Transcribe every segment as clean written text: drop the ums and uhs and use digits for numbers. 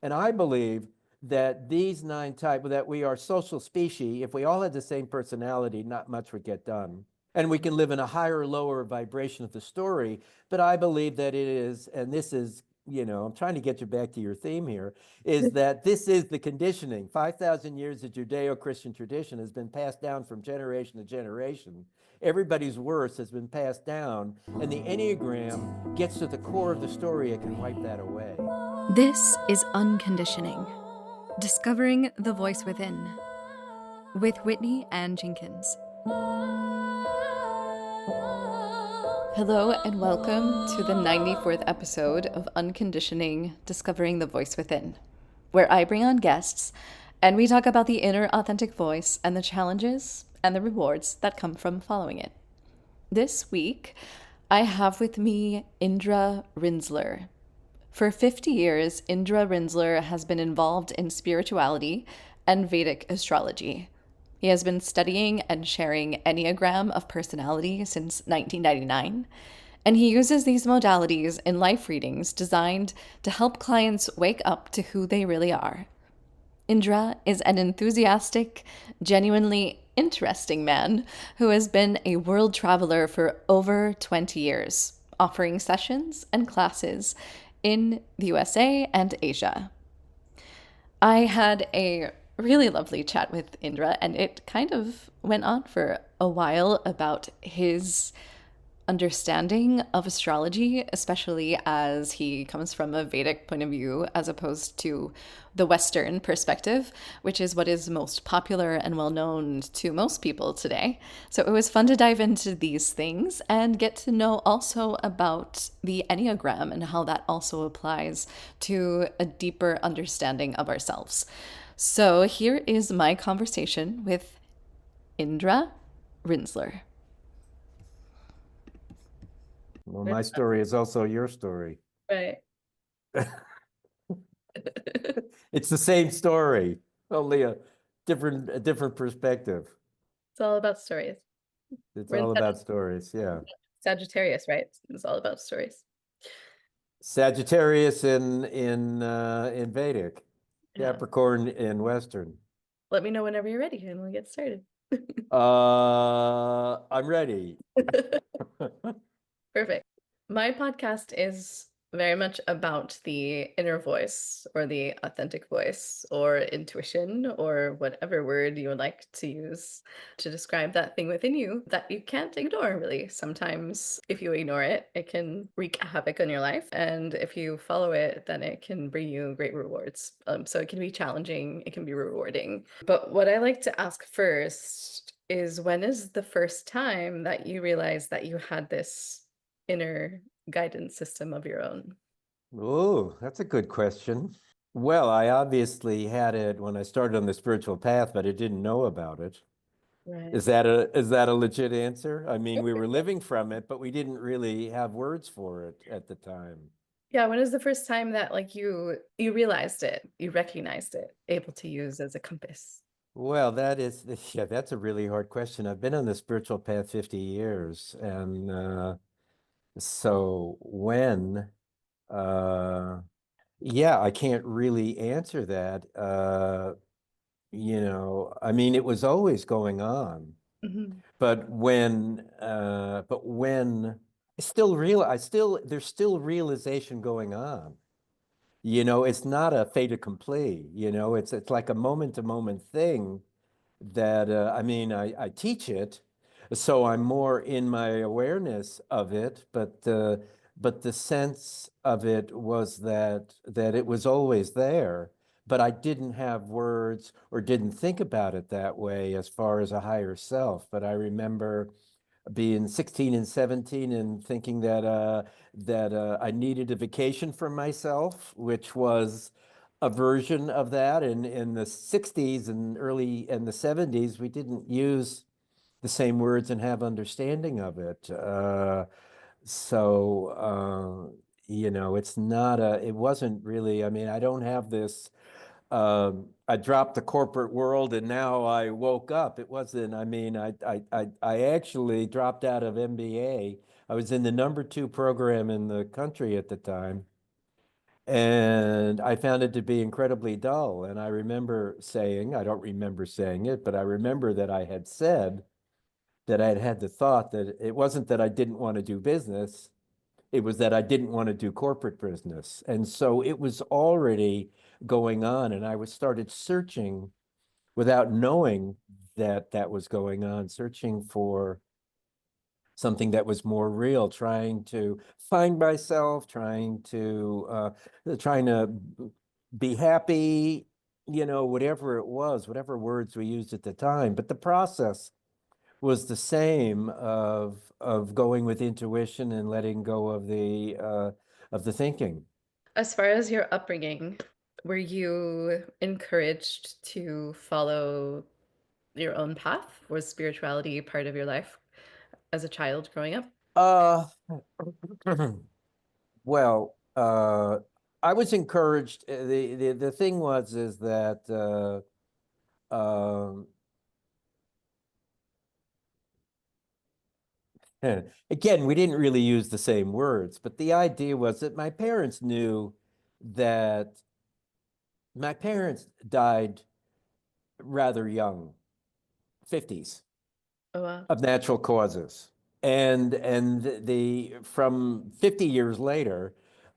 And I believe that these 9 types, that we are social species. If we all had the same personality, not much would get done. And we can live in a higher or lower vibration of the story. But I believe that it is, and this is, I'm trying to get you back to your theme here, is that this is the conditioning. 5,000 years of Judeo-Christian tradition has been passed down from generation to generation. Everybody's worst has been passed down, and the Enneagram gets to the core of the story. It can wipe that away. This is Unconditioning, Discovering the Voice Within, with Whitney Ann Jenkins. Hello and welcome to the 94th episode of Unconditioning, Discovering the Voice Within, where I bring on guests and we talk about the inner authentic voice and the challenges and the rewards that come from following it. This week, I have with me Indra Rinzler. For 50 years, Indra Rinzler has been involved in spirituality and Vedic astrology. He has been studying and sharing Enneagram of Personality since 1999, and he uses these modalities in life readings designed to help clients wake up to who they really are. Indra is an enthusiastic, genuinely interesting man who has been a world traveler for over 20 years, offering sessions and classes in the USA and Asia. I had a really lovely chat with Indra, and it kind of went on for a while about his understanding of astrology, especially as he comes from a Vedic point of view as opposed to the Western perspective, which is what is most popular and well known to most people today. So it was fun to dive into these things and get to know also about the Enneagram and how that also applies to a deeper understanding of ourselves. So here is my conversation with Indra Rinzler. Well, my story is also your story. Right. It's the same story, only a different perspective. It's all about stories. It's We're in all about stories, yeah. Sagittarius, right? It's all about stories. Sagittarius in Vedic, Yeah. Capricorn in Western. Let me know whenever you're ready and we'll get started. I'm ready. Perfect. My podcast is very much about the inner voice or the authentic voice or intuition or whatever word you would like to use to describe that thing within you that you can't ignore, really. Sometimes if you ignore it, it can wreak havoc on your life. And if you follow it, then it can bring you great rewards. So it can be challenging, it can be rewarding. But what I like to ask first is, when is the first time that you realized that you had this inner guidance system of your own? Oh, that's a good question. Well, I obviously had it when I started on the spiritual path, but I didn't know about it. Right. Is that a legit answer? I mean, we were living from it, but we didn't really have words for it at the time. Yeah, when is the first time that you realized it, you recognized it, able to use as a compass? Well, that's a really hard question. I've been on the spiritual path 50 years, and so when, yeah, I can't really answer that. I mean, it was always going on, Mhm. but when there's still realization going on. It's not a fait accompli, it's like a moment to moment thing that, I mean, I teach it, so I'm more in my awareness of it, but the sense of it was that it was always there, but I didn't have words or didn't think about it that way as far as a higher self. But I remember being 16 and 17 and thinking that I needed a vacation from myself, which was a version of that. And in the 60s and early in the 70s, we didn't use the same words and have understanding of it. It wasn't really, I mean, I don't have this, I dropped the corporate world and now I woke up. It wasn't, I mean, I actually dropped out of MBA. I was in the #2 program in the country at the time. And I found it to be incredibly dull. And I remember saying, I don't remember saying it, but I remember that I had said that I had had the thought that it wasn't that I didn't want to do business, it was that I didn't want to do corporate business. And so it was already going on, and I was started searching without knowing that that was going on, searching for something that was more real, trying to find myself, trying to be happy, whatever it was, whatever words we used at the time. But the process was the same of going with intuition and letting go of the thinking. As far as your upbringing, were you encouraged to follow your own path? Was spirituality part of your life as a child growing up? Uh, well, I was encouraged. The thing was is that um, again, we didn't really use the same words, but the idea was that my parents knew that my parents died rather young, 50s, Oh, wow. of natural causes. And the from 50 years later,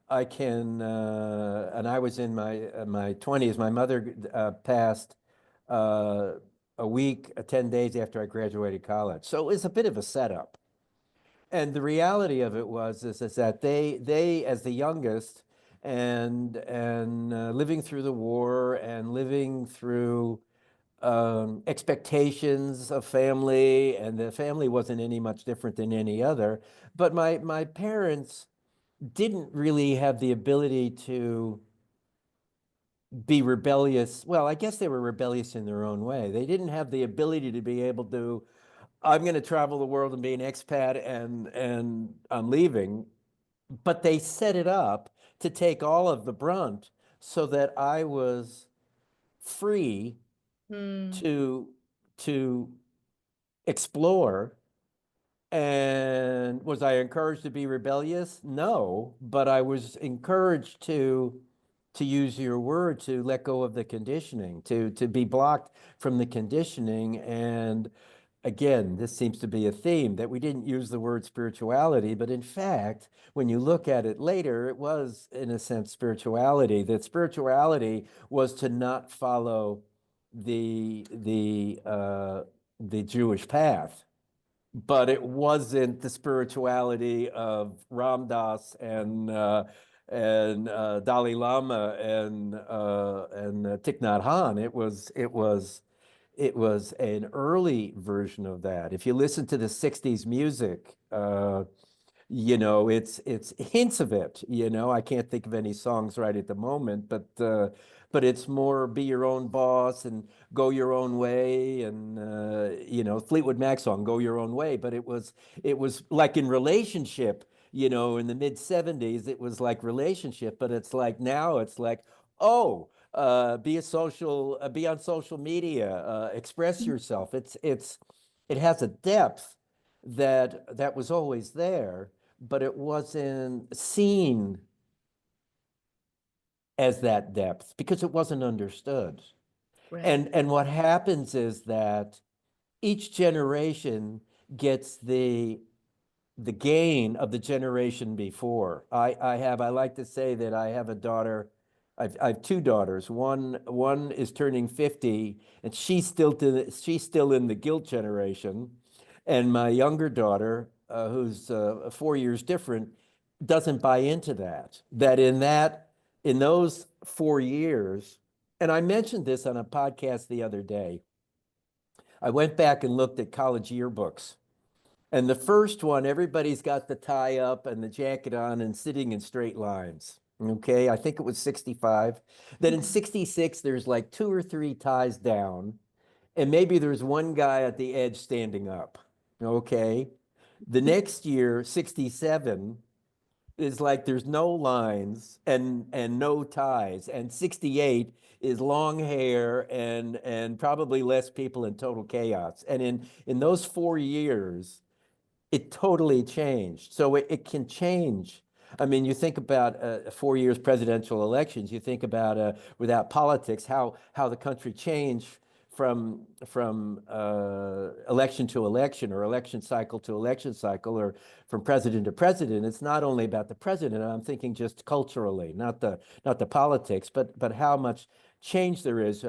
I can and I was in my 20s. My mother passed uh, a week, 10 days after I graduated college. So it was a bit of a setup. And the reality of it is that they as the youngest and living through the war and living through expectations of family, and the family wasn't any much different than any other. But my parents didn't really have the ability to be rebellious. Well, I guess they were rebellious in their own way. They didn't have the ability to be able to, I'm going to travel the world and be an expat and I'm leaving. But they set it up to take all of the brunt so that I was free Hmm. to to explore. And was I encouraged to be rebellious? No, but I was encouraged to use your word, to let go of the conditioning, to be blocked from the conditioning. And again, this seems to be a theme that we didn't use the word spirituality, but in fact, when you look at it later, it was in a sense spirituality. That spirituality was to not follow the Jewish path, but it wasn't the spirituality of Ram Dass and Dalai Lama and Thich Nhat Hanh. It was an early version of that. If you listen to the 60s music, it's hints of it. I can't think of any songs right at the moment, but it's more be your own boss and go your own way, and Fleetwood Mac song, Go Your Own Way. But it was like in relationship, in the mid 70s, it was like relationship, but it's like now it's like, oh, be on social media, express yourself. It has a depth that was always there, but it wasn't seen as that depth because it wasn't understood. Right. And what happens is that each generation gets the gain of the generation before. I like to say that I have a daughter. I have two daughters. One is turning 50, and she's still in the guilt generation. And my younger daughter, who's 4 years different, doesn't buy into that. In those 4 years, and I mentioned this on a podcast the other day. I went back and looked at college yearbooks, and the first one, everybody's got the tie up and the jacket on and sitting in straight lines. Okay, I think it was 65. Then in 66, there's like two or three ties down, and maybe there's one guy at the edge standing up. Okay. The next year, 67, is like there's no lines and no ties. And 68 is long hair and probably less people in total chaos. And in those 4 years, it totally changed. So it can change. I mean, you think about 4 years presidential elections. You think about without politics, how the country changed from election to election, or election cycle to election cycle, or from president to president. It's not only about the president. I'm thinking just culturally, not the politics, but how much change there is.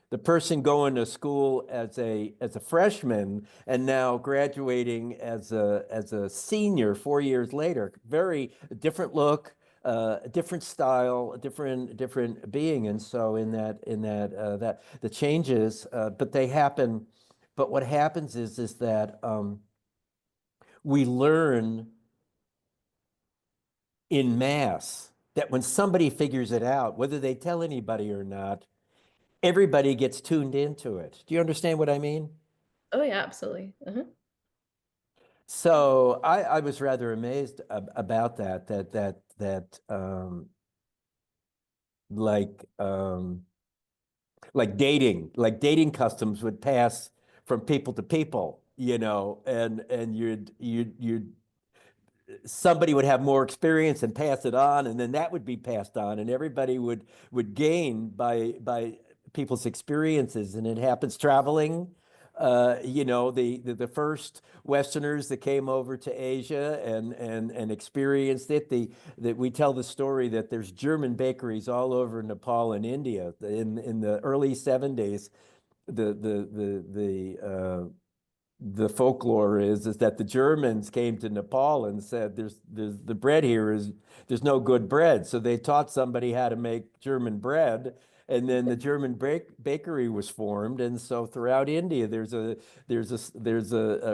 The person going to school as a freshman and now graduating as a senior 4 years later, very different look, a different style, a different being. And so that the changes, but they happen. But what happens is that we learn in mass that when somebody figures it out, whether they tell anybody or not, everybody gets tuned into it. Do you understand what I mean? Oh yeah, absolutely. So I was rather amazed about like dating customs would pass from people to people, and you'd somebody would have more experience and pass it on, and then that would be passed on, and everybody would gain by people's experiences. And it happens traveling. The first Westerners that came over to Asia and experienced it. That we tell the story that there's German bakeries all over Nepal and India. In the early 70s, the folklore is that the Germans came to Nepal and said, there's the bread here there's no good bread. So they taught somebody how to make German bread, and then the German bakery was formed. And so throughout India, there's a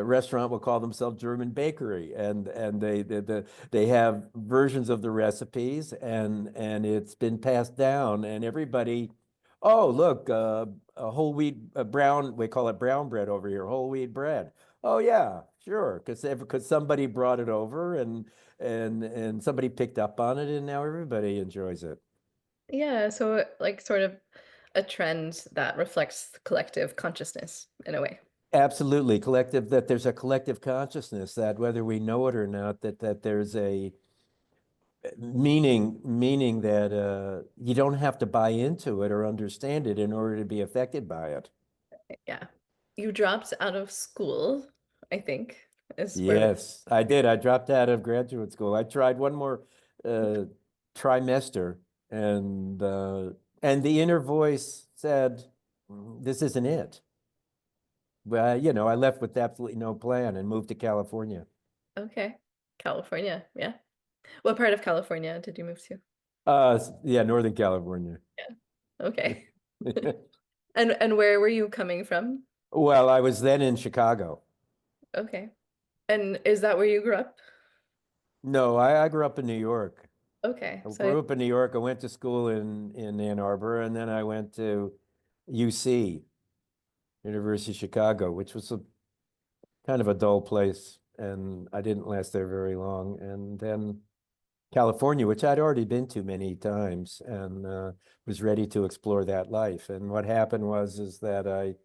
restaurant will call themselves German Bakery, and they have versions of the recipes, and it's been passed down, and everybody. Oh, look, a whole wheat brown, we call it brown bread over here, whole wheat bread. Oh yeah, sure, because somebody brought it over, and somebody picked up on it, and now everybody enjoys it. Yeah, so like sort of a trend that reflects collective consciousness in a way. Absolutely, that there's a collective consciousness, that whether we know it or not, that there's a meaning that you don't have to buy into it or understand it in order to be affected by it. Yeah. You dropped out of school, I think, is where we Yes, I did. I dropped out of graduate school. I tried one more uh, trimester, and the inner voice said, "This isn't it." Well, I left with absolutely no plan and moved to California. Okay. California, yeah. What part of California did you move to? Yeah, Northern California. Yeah. Okay. And where were you coming from? Well, I was then in Chicago. Okay. And is that where you grew up? No, I grew up in New York. Okay. I So grew up in New York. I went to school in Ann Arbor, and then I went to UC, University of Chicago, which was a kind of a dull place, and I didn't last there very long. And then California, which I'd already been to many times, and was ready to explore that life. And what happened was is that I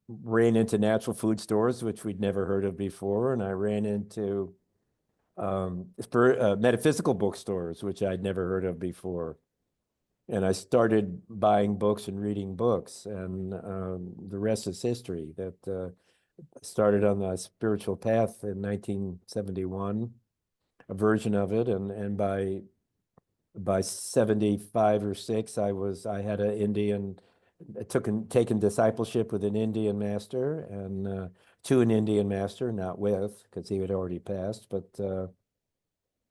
ran into natural food stores, which we'd never heard of before, and I ran into metaphysical bookstores, which I'd never heard of before. And I started buying books and reading books, and the rest is history. That started on the spiritual path in 1971, a version of it, and by 75 or 6, I had an Indian, taken discipleship with an Indian master, and to an Indian master, not with, because he had already passed, but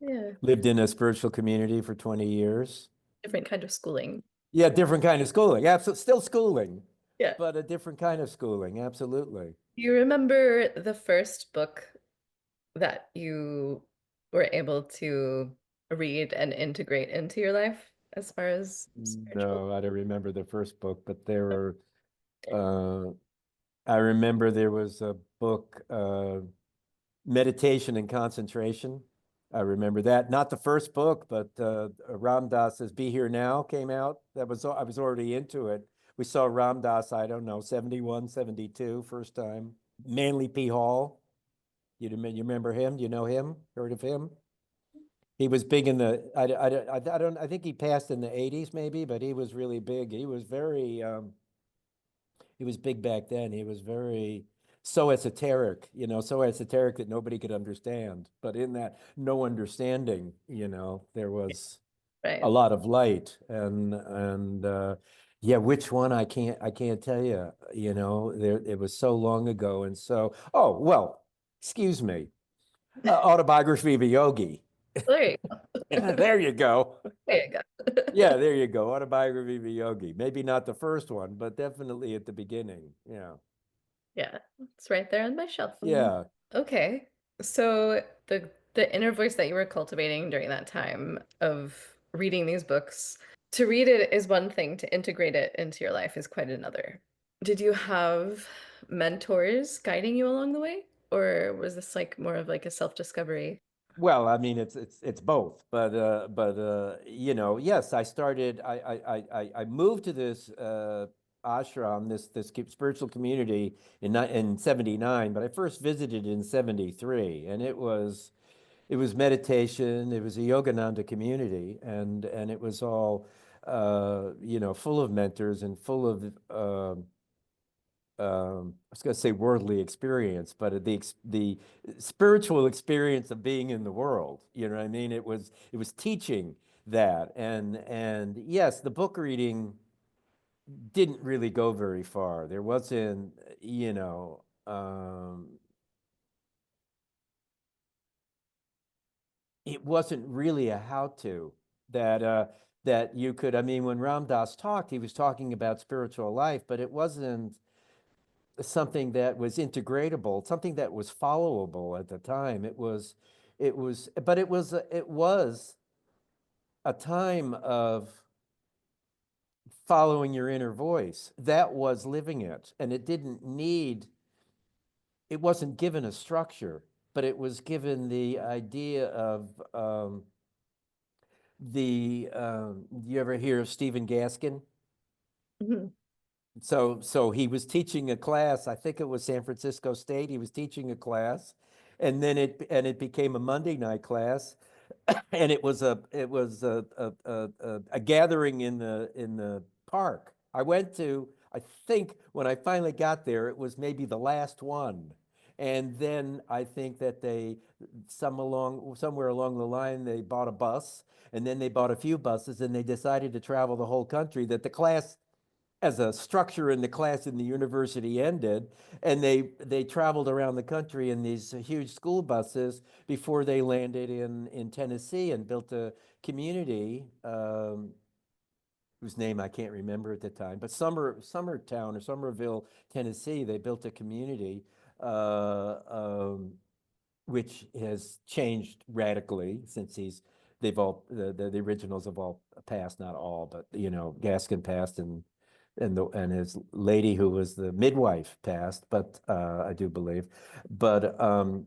yeah, lived in a spiritual community for 20 years. different kind of schooling. Yeah, different kind of schooling. Absolutely, still schooling, Yeah. but a different kind of schooling. Absolutely. Do you remember the first book that you were able to read and integrate into your life as far as spiritual? No, I don't remember the first book, but there were. Uh, I remember there was a book, Meditation and Concentration. I remember that. Not the first book, but Ram Dass's Be Here Now came out. I was already into it. We saw Ram Dass, I don't know, 71, 72, first time. Manly P. Hall. You remember him? Do you know him? Heard of him? He was big in the, I don't, I think he passed in the 80s maybe, but he was really big. He was very, he was big back then. He was very, so esoteric, so esoteric that nobody could understand. But in that no understanding, there was a Right. lot of light. And yeah, which one I can't tell you, there, it was so long ago. And so, oh, well, excuse me, Autobiography of a Yogi. There you go. There you go. There you go. Yeah, there you go. Autobiography of a Yogi. Maybe not the first one, but definitely at the beginning. Yeah. Yeah, it's right there on my shelf. Yeah. Okay. So the inner voice that you were cultivating during that time of reading these books, to read it is one thing, to integrate it into your life is quite another. Did you have mentors guiding you along the way, or was this like more of like a self-discovery? Well, I mean, it's both, but yes, I moved to this ashram, this spiritual community in 79, but I first visited in 73, and it was meditation, it was a Yogananda community, and it was all full of mentors and full of I was going to say worldly experience, but the spiritual experience of being in the world. You know what I mean? It was teaching that, and yes, the book reading didn't really go very far. There wasn't, it wasn't really a how-to that you could. I mean, when Ram Dass talked, he was talking about spiritual life, but it wasn't something that was integratable, something that was followable at the time. But it was a time of following your inner voice. That was living it, and it wasn't given a structure, but it was given the idea of you ever hear of Stephen Gaskin? Mhm. So he was teaching a class, I think it was San Francisco State. He was teaching a class, and then it became a Monday night class, and it was a gathering in the park. I think when I finally got there, it was maybe the last one. And then I think that somewhere along the line, they bought a bus, and then they bought a few buses, and they decided to travel the whole country, that the class as a structure in the class in the university ended, and they traveled around the country in these huge school buses before they landed in Tennessee and built a community, whose name I can't remember at the time, but Summertown or Somerville, Tennessee. They built a community, which has changed radically since they've all the originals have all passed, not all, but Gaskin passed, and his lady who was the midwife passed, but I do believe, but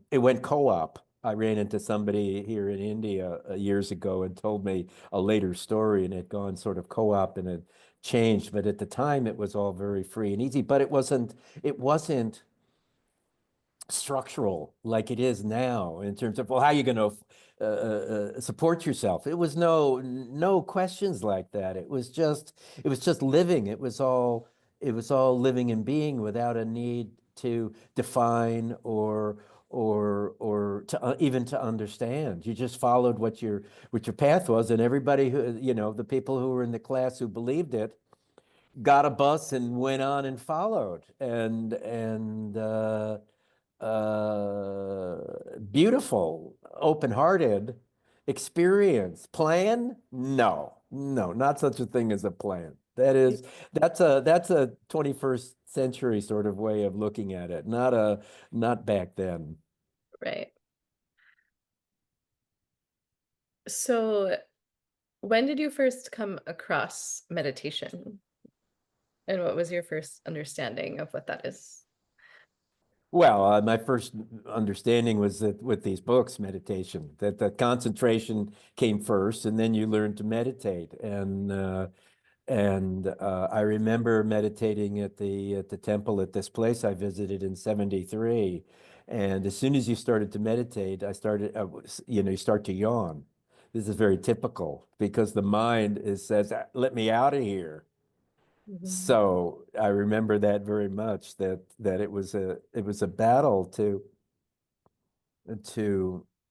it went co-op. I ran into somebody here in India years ago and told me a later story, and it had gone sort of co-op and it changed, but at the time it was all very free and easy, but it wasn't structural like it is now in terms of, well, how are you going to support yourself? It was no questions like that. It was just living. It was all living and being without a need to define or to even to understand. You just followed what your path was, and everybody who, the people who were in the class who believed it got a bus and went on and followed, and beautiful, open-hearted experience. Plan? No, no, not such a thing as a plan. That's a 21st century sort of way of looking at it, not back then. Right. So when did you first come across meditation? And what was your first understanding of what that is? Well, my first understanding was that with these books, meditation, that the concentration came first, and then you learn to meditate. And I remember meditating at the temple at this place I visited in 73. And as soon as you started to meditate, you start to yawn. This is very typical because the mind says, let me out of here. Mhm. So I remember that very much, that it was a battle to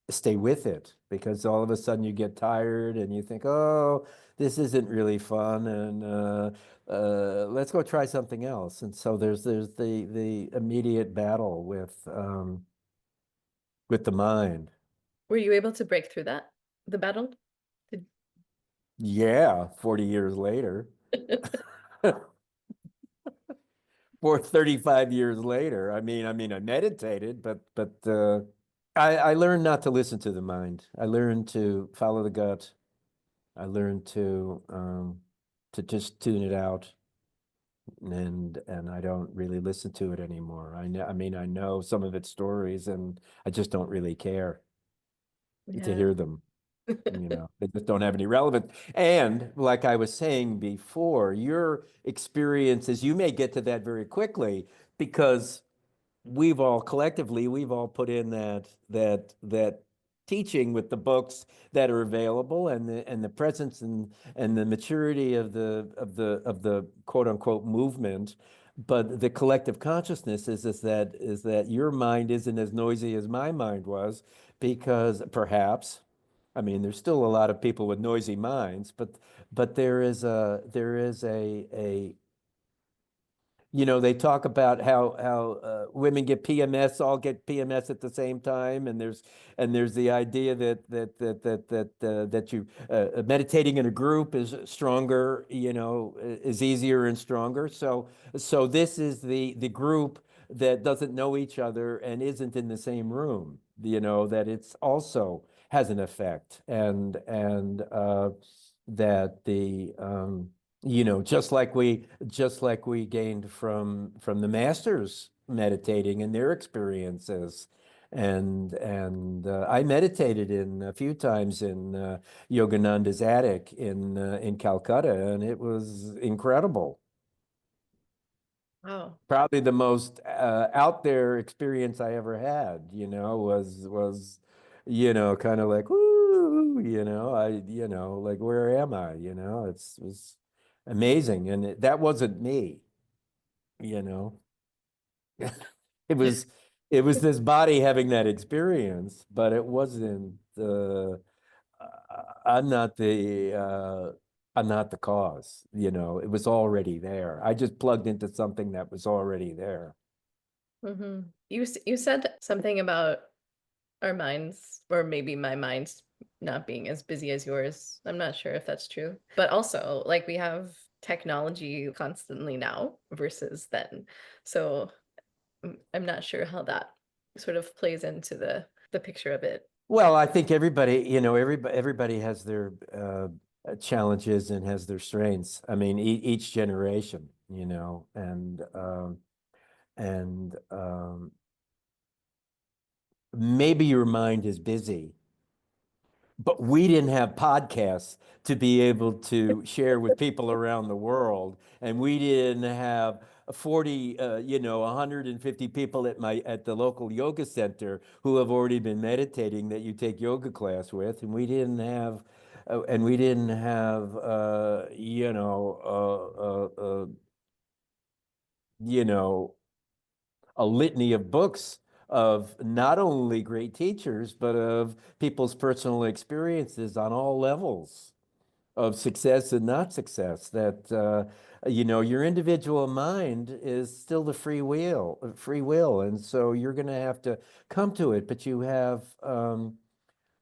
stay with it, because all of a sudden you get tired and you think, oh, this isn't really fun, and let's go try something else. And so there's the immediate battle with the mind. Were you able to break through the battle? Did- Yeah, 40 years later, or 35 years later. I meditated, but I learned not to listen to the mind. I learned to follow the gut. I learned to just tune it out, and I don't really listen to it anymore. I know some of its stories, and I just don't really care to Yeah. hear them. They just don't have any relevance. And like I was saying before, your experiences, you may get to that very quickly, because we've all put in that teaching with the books that are available, and the presence and the maturity of the quote unquote movement. But the collective consciousness is that your mind isn't as noisy as my mind was, because perhaps, there's still a lot of people with noisy minds, but they talk about how women get PMS, all get PMS at the same time, and there's the idea that you meditating in a group is stronger, is easier and stronger. So this is the group that doesn't know each other and isn't in the same room. That it's also has an effect, and that the just like we gained from the masters meditating and their experiences. And I meditated in a few times in Yogananda's attic in Calcutta, and it was incredible. Wow. Probably the most out there experience I ever had, was kind of like, woo, like, where am I? It was amazing. And that wasn't me, you know. It was it was this body having that experience, but it wasn't I'm not the cause, it was already there. I just plugged into something that was already there. You said something about our minds, or maybe my mind's not being as busy as yours. I'm not sure if that's true. But also, like, we have technology constantly now versus then. So I'm not sure how that sort of plays into the picture of it. Well, I think everybody has their challenges and has their strengths. Each generation, and maybe your mind is busy, but we didn't have podcasts to be able to share with people around the world, and we didn't have 40, 150 people at the local yoga center who have already been meditating that you take yoga class with, and we didn't have you know a litany of books of not only great teachers, but of people's personal experiences on all levels of success and not success. That your individual mind is still the free will, and so you're going to have to come to it. But you have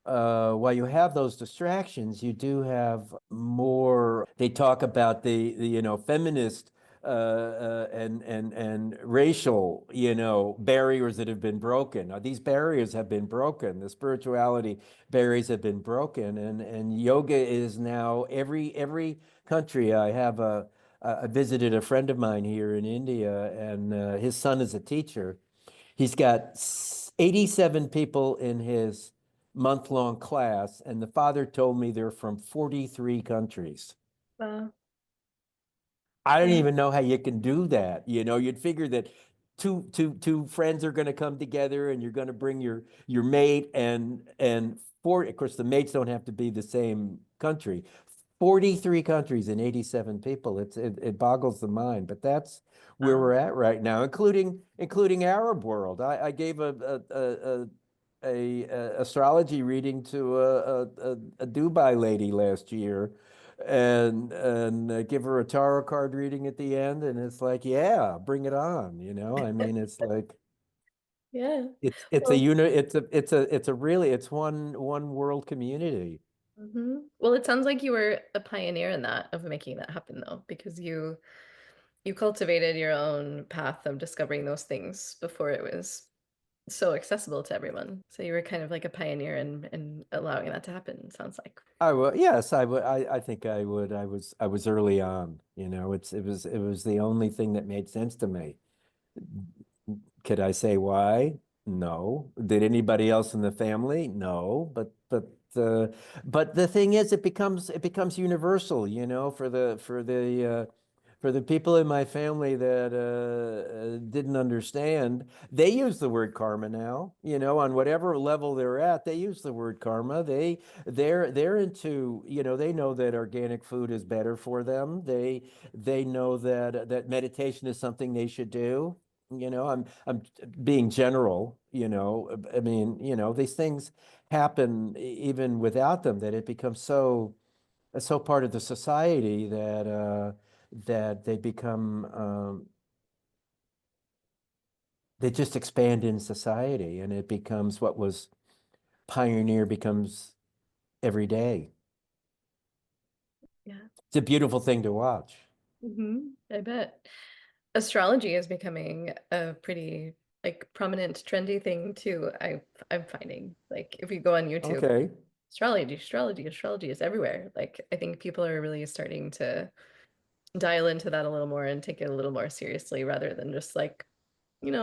while you have those distractions, you do have more. They talk about the feminist and racial barriers that have been broken. These barriers have been broken. The spirituality barriers have been broken, and yoga is now every country. I visited a friend of mine here in India, and his son is a teacher. He's got 87 people in his month-long class, and the father told me they're from 43 countries. Wow. I don't Yeah. even know how you can do that. You'd figure that two friends are going to come together, and you're going to bring your mate, and four, of course, the mates don't have to be the same country. 43 countries and 87 people. It boggles the mind, but that's where we're at right now, including Arab world. I gave a astrology reading to a Dubai lady last year, and give her a tarot card reading at the end, and it's like, yeah, bring it on. I mean, it's like Yeah. it's a Well, unit. It's a really, it's one world community. well, it sounds like you were a pioneer in that, of making that happen, though, because you cultivated your own path of discovering those things before it was so accessible to everyone. So you were kind of like a pioneer in allowing that to happen, sounds like. I would, yes, I would. I think I would. I was early on. It was the only thing that made sense to me. Could I say why? No. Did anybody else in the family? No. But the thing is, it becomes universal, for the people in my family that didn't understand. They use the word karma now, on whatever level they're at. They use the word karma. They're into, they know that organic food is better for them. They know that meditation is something they should do. I'm being general, I mean, these things happen even without them, that it becomes so part of the society that they just expand in society, and it becomes what was pioneer becomes every day. Yeah. It's a beautiful thing to watch. I bet. Astrology is becoming a pretty like prominent, trendy thing too. I'm finding like if you go on YouTube, Okay. astrology is everywhere. Like I think people are really starting to dial into that a little more and take it a little more seriously rather than just like,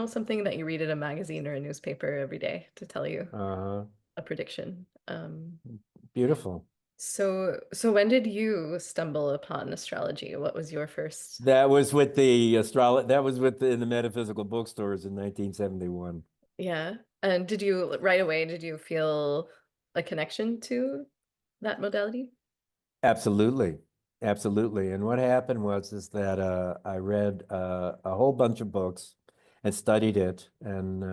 something that you read in a magazine or a newspaper every day to tell you Uh, a prediction. Beautiful. So when did you stumble upon astrology? What was your first? That was in the metaphysical bookstores in 1971. Yeah. And did you right away, did you feel a connection to that modality? Absolutely. Absolutely. And what happened was is that I read a whole bunch of books and studied it, and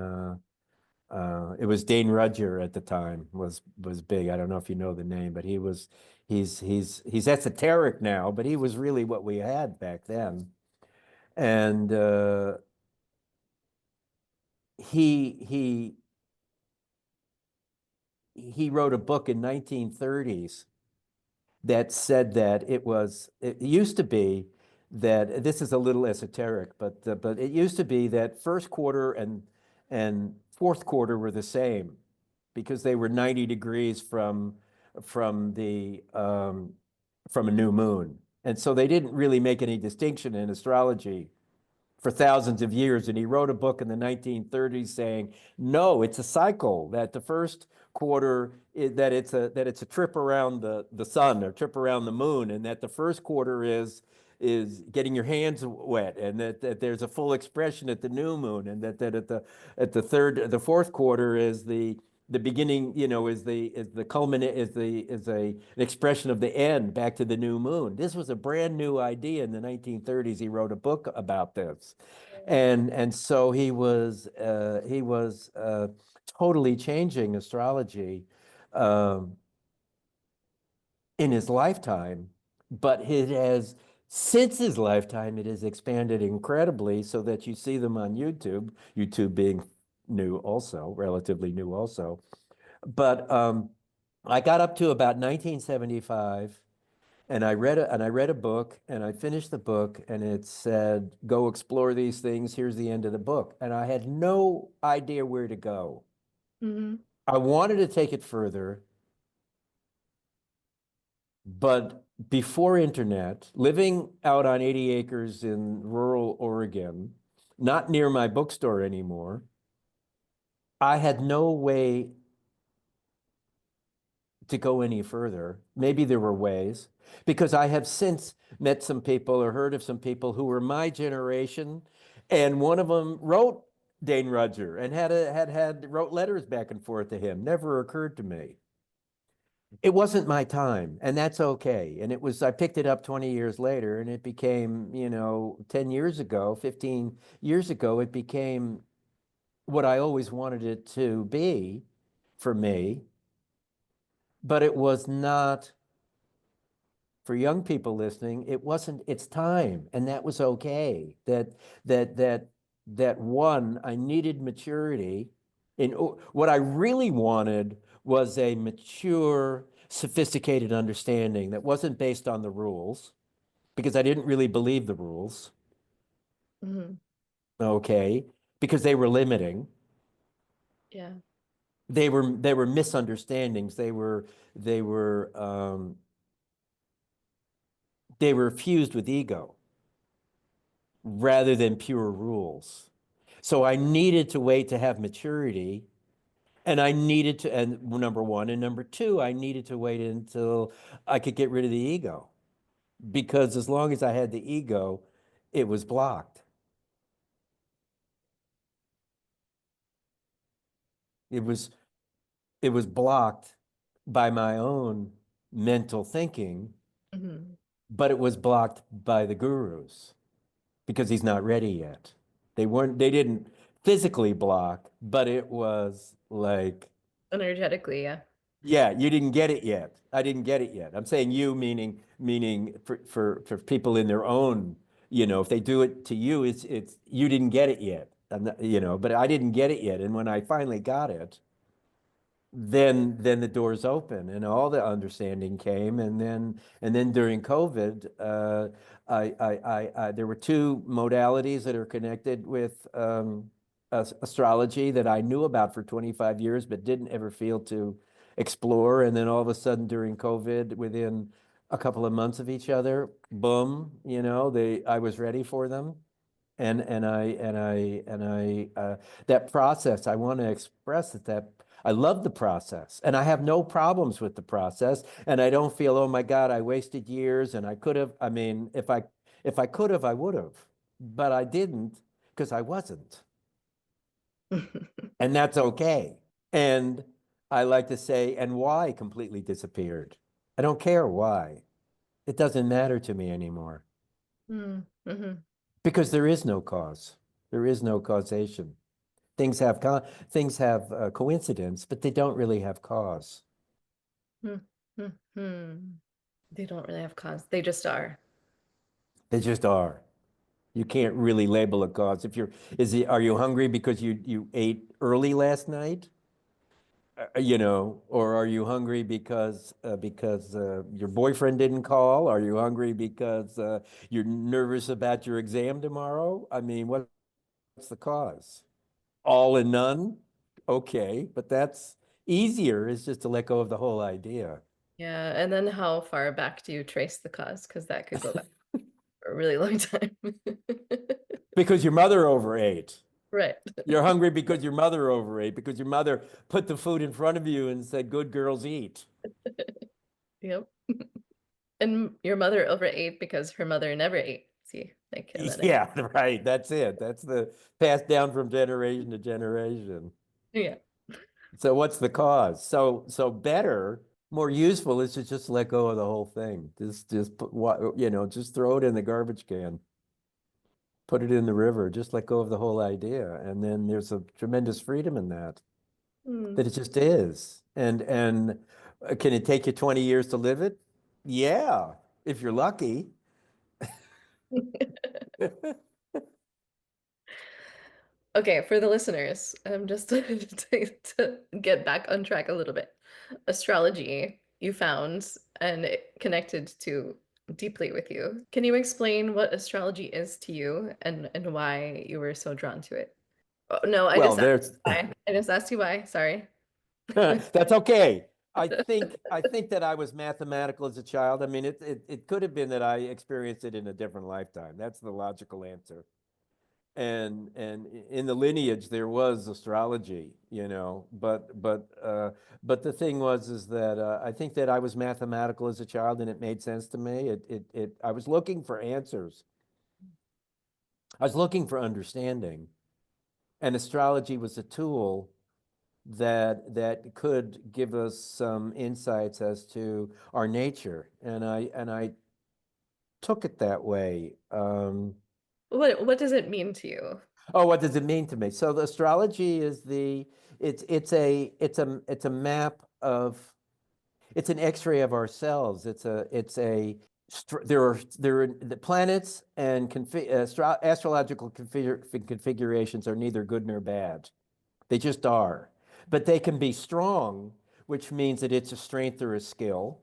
it was Dane Rudger at the time was big. I don't know if you know the name, but he's esoteric now, but he was really what we had back then. And he he wrote a book in 1930s that said that it used to be that, this is a little esoteric, but it used to be that first quarter and fourth quarter were the same, because they were 90 degrees from the from a new moon. And so they didn't really make any distinction in astrology for thousands of years. And he wrote a book in the 1930s saying, no, it's a cycle, that the first quarter that it's a trip around the sun, or trip around the moon, and that the first quarter is getting your hands wet, and that there's a full expression at the new moon, and that the fourth quarter is the beginning, is the culminate, an expression of the end back to the new moon. This was a brand new idea in the 1930s. He wrote a book about this, and so he was totally changing astrology um, in his lifetime, but it has since his lifetime it has expanded incredibly, so that you see them on YouTube. YouTube being new also, relatively new also. But I got up to about 1975, and I read a book, and I finished the book, and it said, "Go explore these things. Here's the end of the book." And I had no idea where to go. Hmm. I wanted to take it further, but before internet, living out on 80 acres in rural Oregon, not near my bookstore anymore, I had no way to go any further. Maybe there were ways, because I have since met some people or heard of some people who were my generation, And one of them wrote Dane Rudger and wrote letters back and forth to him. Never occurred to me. It wasn't my time, and that's okay. And I picked it up 20 years later, and it became, 10 years ago, 15 years ago, it became what I always wanted it to be for me. But it was not, for young people listening, it wasn't its time, and that was okay. That one, I needed maturity. What I really wanted was a mature, sophisticated understanding that wasn't based on the rules, because I didn't really believe the rules, Mhm. okay, because they were limiting. Yeah. They were misunderstandings. They were fused with ego rather than pure rules. So I needed to wait to have maturity, and number one, and number two, I needed to wait until I could get rid of the ego, because as long as I had the ego, it was blocked. It was it was blocked by my own mental thinking, Mhm. but it was blocked by the gurus because he's not ready yet. They didn't physically block, but it was like, Energetically, yeah. yeah, you didn't get it yet. I didn't get it yet. I'm saying you, meaning for people in their own, if they do it to you, it's you didn't get it yet. But I didn't get it yet. And when I finally got it, then the doors open and all the understanding came. And then during COVID, there were two modalities that are connected with astrology that I knew about for 25 years but didn't ever feel to explore. And then all of a sudden during COVID, within a couple of months of each other, boom, I was ready for them. And that process, I want to express that I love the process, and I have no problems with the process, and I don't feel, oh my God, I wasted years, and I could have. I mean, if I could have, I would have, but I didn't, because I wasn't, and that's okay. And I like to say, and why completely disappeared. I don't care why. It doesn't matter to me anymore, Mm-hmm. because there is no cause. There is no causation. Things have coincidence, but they don't really have cause. Mm-hmm. They don't really have cause. They just are. They just are. You can't really label a cause. Are you hungry because you ate early last night? Or are you hungry because your boyfriend didn't call? Are you hungry because you're nervous about your exam tomorrow? I mean, what's the cause? All and none? Okay, but that's easier, is just to let go of the whole idea. Yeah. And then how far back do you trace the cause? Because that could go back for a really long time. Because your mother overate. Right. You're hungry because your mother overate, because your mother put the food in front of you and said, good girls eat. Yep. And your mother overate because her mother never ate. See, like that. Yeah, right. That's it. That's the passed down from generation to generation. Yeah. So what's the cause? So better, more useful is to just let go of the whole thing. Just put just throw it in the garbage can. Put it in the river. Just let go of the whole idea. And then there's a tremendous freedom in that. Hmm. That it just is. And can it take you 20 years to live it? Yeah, if you're lucky. Okay, for the listeners, just to get back on track a little bit. Astrology you found and it connected to deeply with you. Can you explain what astrology is to you and why you were so drawn to it? Oh, no, I Well, just asked there's you why. I just asked you why. Sorry. that's okay. I think that I was mathematical as a child. I mean, it could have been that I experienced it in a different lifetime. That's the logical answer. And in the lineage there was astrology, but the thing was is that I think that I was mathematical as a child, and it made sense to me. I was looking for answers. I was looking for understanding, and astrology was a tool that could give us some insights as to our nature, and I took it that way. What does it mean to you? Oh, what does it mean to me? So the astrology is it's a map of it's an X-ray of ourselves. There are the planets and astrological configurations are neither good nor bad. They just are. But they can be strong, which means that it's a strength or a skill,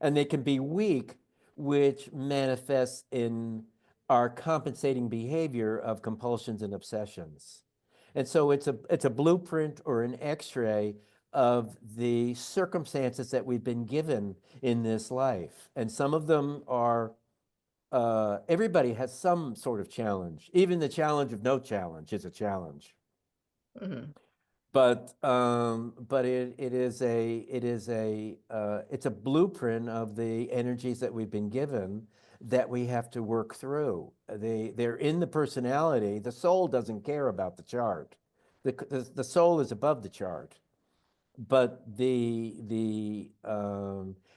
and they can be weak, which manifests in our compensating behavior of compulsions and obsessions. And so it's a blueprint or an X-ray of the circumstances that we've been given in this life. And some of them are everybody has some sort of challenge. Even the challenge of no challenge is a challenge. Mhm. But it's a blueprint of the energies that we've been given that we have to work through. They're in the personality. The soul doesn't care about the chart. The soul is above the chart. But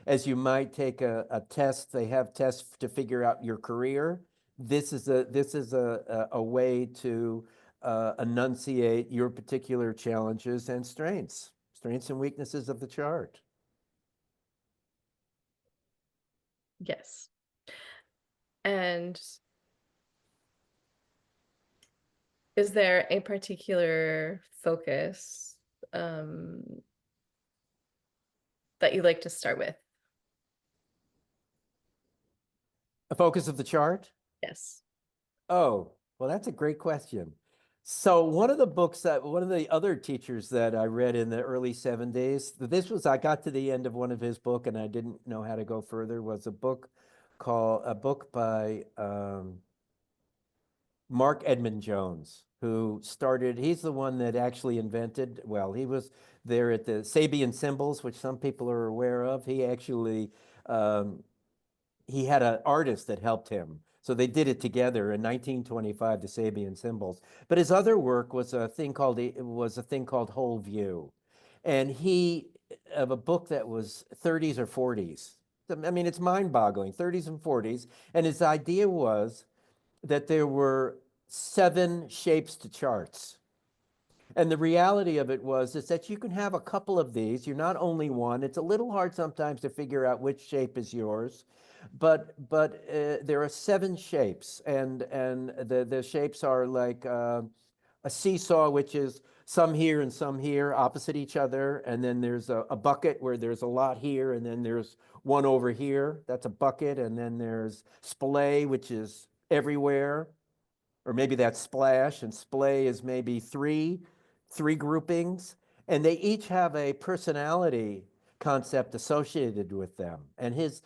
as you might take a test, they have tests to figure out your career. This is a way to enunciate your particular challenges and strengths and weaknesses of the chart. Yes. And is there a particular focus um, that you like to start with? A focus of the chart? Yes. Oh, well, that's a great question. So one of the other teachers that I read in the early 70s, I got to the end of one of his book and I didn't know how to go further, was a book by Mark Edmund Jones, he's the one that actually invented, well, he was there at the Sabian symbols, which some people are aware of. Um, he had an artist that helped him. So they did it together in 1925, the Sabian symbols. But his other work was a thing called Whole View. And he of a book that was 30s or 40s. I mean, it's mind-boggling, 30s and 40s. And his idea was that there were 7 shapes to charts. And the reality of it is that you can have a couple of these. You're not only one. It's a little hard sometimes to figure out which shape is yours, but there are 7 shapes, and the shapes are like a seesaw, which is some here and some here, opposite each other, and then there's a bucket where there's a lot here, and then there's one over here. That's a bucket, and then there's splay, which is everywhere, or maybe that's splash, and splay is maybe three groupings, and they each have a personality concept associated with them. And his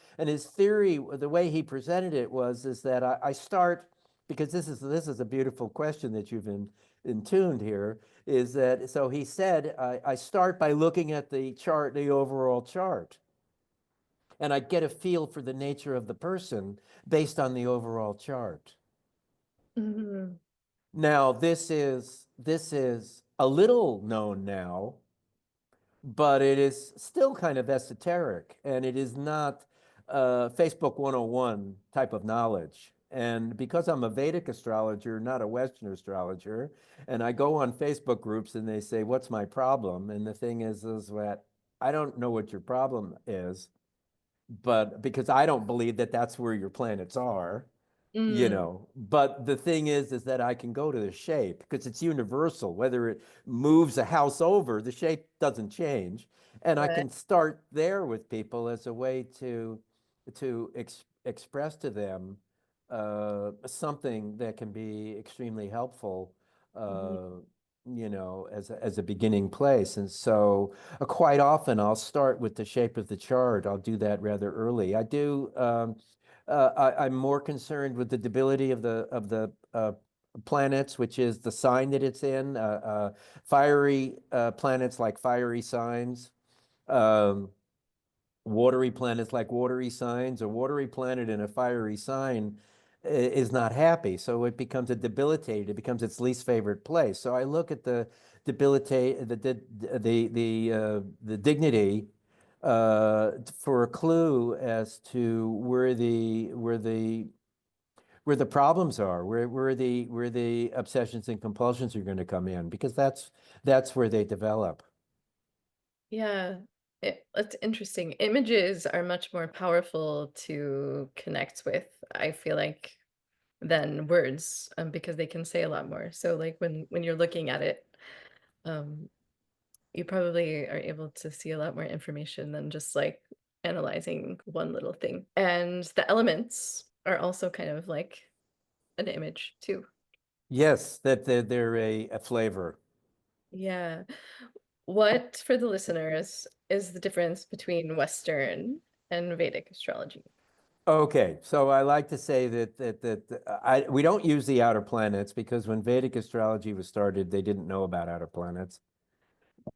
theory, the way he presented it is that I start, because this is a beautiful question that you've intuned here, is that so he said I start by looking at the chart, the overall chart, and I get a feel for the nature of the person based on the overall chart. Mhm. Now, this is a little known now, but it is still kind of esoteric, and it is not Facebook 101 type of knowledge. And because I'm a Vedic astrologer, not a Western astrologer, and I go on Facebook groups and they say, "What's my problem?" And the thing is that I don't know what your problem is, but because I don't believe that that's where your planets are. Mm, But the thing is that I can go to the shape because it's universal. Whether it moves a house over, the shape doesn't change. And I right. can start there with people as a way to express to them something that can be extremely helpful, Mhm. as a beginning place. And so quite often I'll start with the shape of the chart. I'll do that rather early. I'm more concerned with the debility of the planets, which is the sign that it's in. Fiery planets like fiery signs, um, watery planets like watery signs. A watery planet in a fiery sign is not happy. So it becomes a debilitated, it becomes its least favorite place. So I look at the debilitate, the dignity for a clue as to where the problems are, where the obsessions and compulsions are going to come in, because that's where they develop. Yeah, it's interesting. Images are much more powerful to connect with, I feel like, than words, because they can say a lot more. So like when you're looking at it, um, you probably are able to see a lot more information than just like analyzing one little thing. And the elements are also kind of like an image too. Yes, that they're a flavor. Yeah. What, for the listeners, is the difference between Western and Vedic astrology? Okay, so I like to say that we don't use the outer planets because when Vedic astrology was started, they didn't know about outer planets.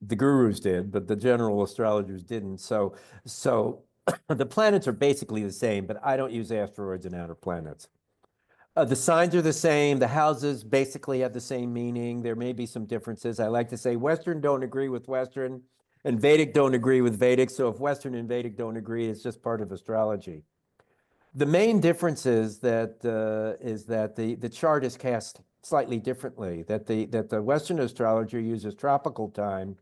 The gurus did, but the general astrologers didn't. So the planets are basically the same, but I don't use asteroids and outer planets. The signs are the same. The houses basically have the same meaning. There may be some differences. I like to say Western don't agree with Western, and Vedic don't agree with Vedic. So if Western and Vedic don't agree, it's just part of astrology. The main difference is that the chart is cast slightly differently. That the Western astrologer uses tropical time,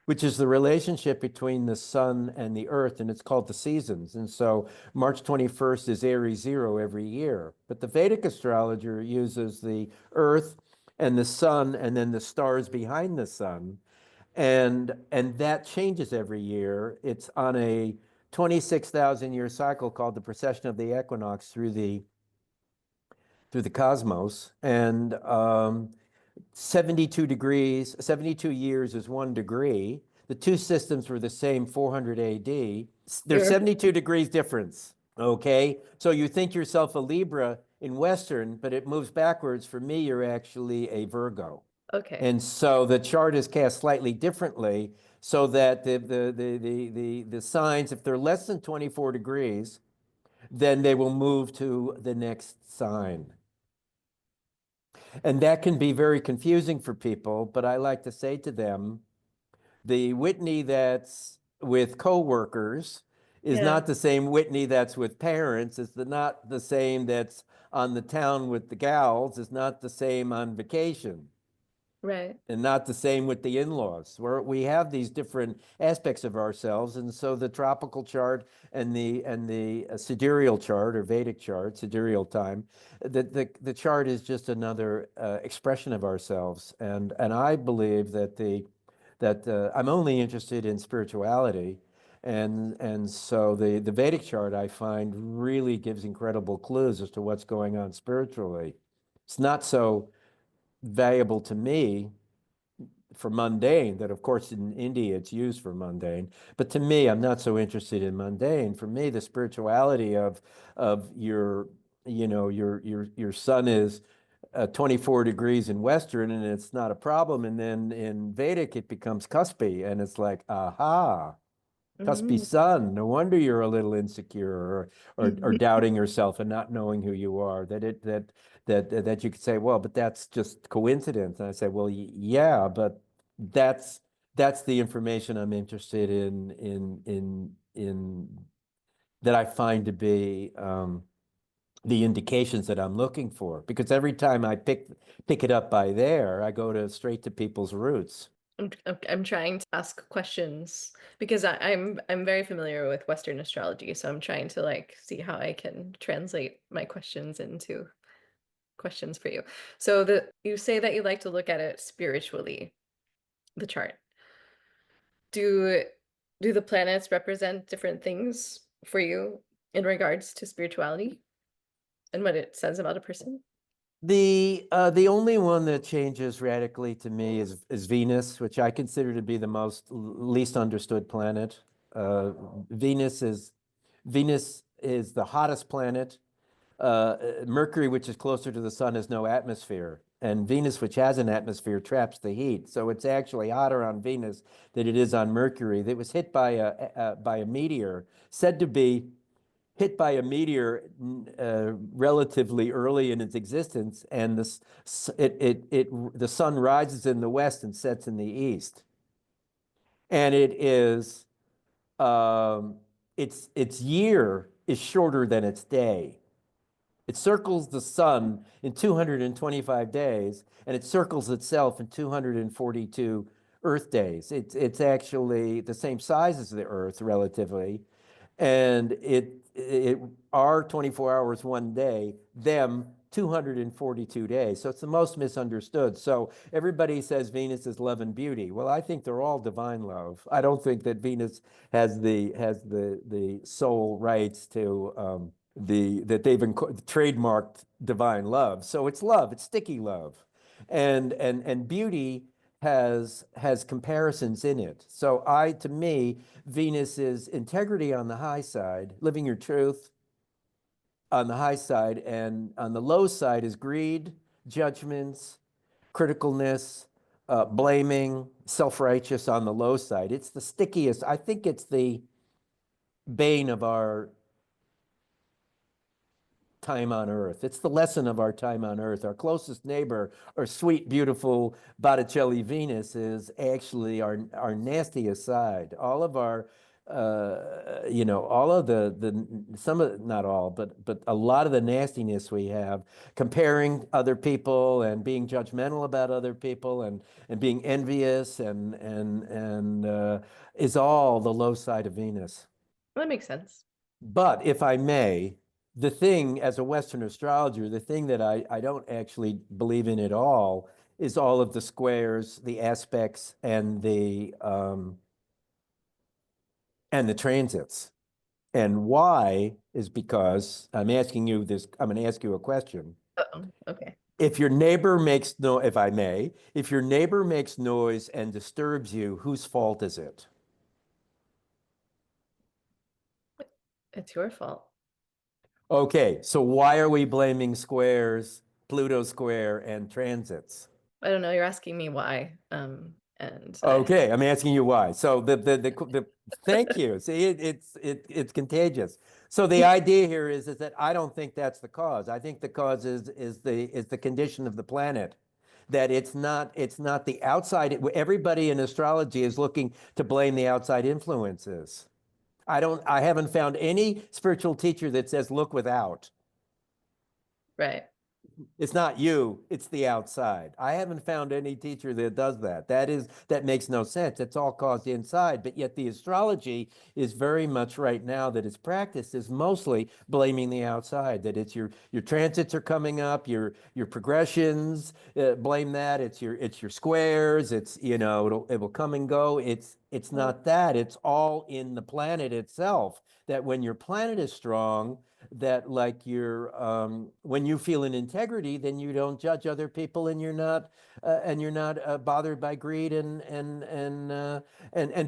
which is the relationship between the sun and the earth, and it's called the seasons. And so March 21st is Aries 0 every year. But the Vedic astrologer uses the earth and the sun and then the stars behind the sun. And that changes every year. It's on a 26,000 year cycle called the precession of the equinox through the cosmos. And 72 degrees, 72 years is 1 degree. The two systems were the same 400 AD. There's Sure. 72 degrees difference. Okay. So you think yourself a Libra in Western, but it moves backwards. For me, you're actually a Virgo. Okay. And so the chart is cast slightly differently so that the signs, if they're less than 24 degrees, then they will move to the next sign. And that can be very confusing for people, but I like to say to them, the Whitney that's with coworkers is Yeah. not the same Whitney that's with parents. It's not the same that's on the town with the gals. It's not the same on vacation. Right. And not the same with the in-laws, where we have these different aspects of ourselves. And so the tropical chart and the sidereal chart or Vedic chart, sidereal time, the chart is just another expression of ourselves. And I believe that I'm only interested in spirituality. And so the Vedic chart I find really gives incredible clues as to what's going on spiritually. It's not so valuable to me for mundane, that of course in India it's used for mundane, but to me I'm not so interested in mundane. For me, the spirituality of your sun is 24 degrees in Western and it's not a problem, and then in Vedic it becomes cuspy and it's like, aha, cuspy Mm. sun. No wonder you're a little insecure or doubting yourself and not knowing who you are. That you could say, well, but that's just coincidence. And I say, well, yeah, but that's that's the information I'm interested in that I find to be the indications that I'm looking for. Because every time I pick it up by there, I go to straight to people's roots. I'm trying to ask questions because I'm very familiar with Western astrology, so I'm trying to like see how I can translate my questions into questions for you. So the you say that you like to look at it spiritually, the chart. Do do the planets represent different things for you in regards to spirituality and what it says about a person? The only one that changes radically to me is Venus, which I consider to be the least understood planet. Uh, Venus is Venus is the hottest planet. Mercury, which is closer to the sun, has no atmosphere, and Venus, which has an atmosphere, traps the heat. So it's actually hotter on Venus than it is on Mercury. That was hit by a meteor said to be hit by a meteor relatively early in its existence, and the sun rises in the west and sets in the east. And its year is shorter than its day. It circles the sun in 225 days, and it circles itself in 242 Earth days. It's actually the same size as the Earth relatively, and it our 24 hours one day, them 242 days. So it's the most misunderstood. So everybody says Venus is love and beauty. Well, I think they're all divine love. I don't think that Venus has the sole rights to that they've trademarked divine love. So it's love, it's sticky love. And beauty has comparisons in it. So to me, Venus is integrity on the high side, living your truth on the high side, and on the low side is greed, judgments, criticalness, blaming, self-righteous on the low side. It's the stickiest. I think it's the bane of our time on earth. It's the lesson of our time on earth. Our closest neighbor, our sweet, beautiful Botticelli Venus, is actually our nastiest side. All of our, all of some of, not all, but a lot of the nastiness we have, comparing other people and being judgmental about other people and being envious and is all the low side of Venus. That makes sense. But if I may, the thing, as a Western astrologer, the thing that I don't actually believe in at all is all of the squares, the aspects, and the transits. And why is because I'm asking you this, I'm going to ask you a question. Uh-oh. Okay. If your neighbor makes no, if I may, if your neighbor makes noise and disturbs you, whose fault is it? It's your fault. Okay, so why are we blaming squares, Pluto square, and transits? I don't know. You're asking me why. And Okay, I'm asking you why. So thank you. See, it's contagious. So the idea here is that I don't think that's the cause. I think the cause is the condition of the planet. That it's not the outside. Everybody in astrology is looking to blame the outside influences. I haven't found any spiritual teacher that says look without. right. It's not you, it's the outside. I haven't found any teacher that does that. That makes no sense. It's all caused inside. But yet the astrology is very much right now that it's practiced is mostly blaming the outside. That it's your transits are coming up, your progressions, blame that. It's your squares. It's it will come and go. It's not that. It's all in the planet itself. That when your planet is strong, that like when you feel an integrity, then you don't judge other people, and you're not bothered by greed and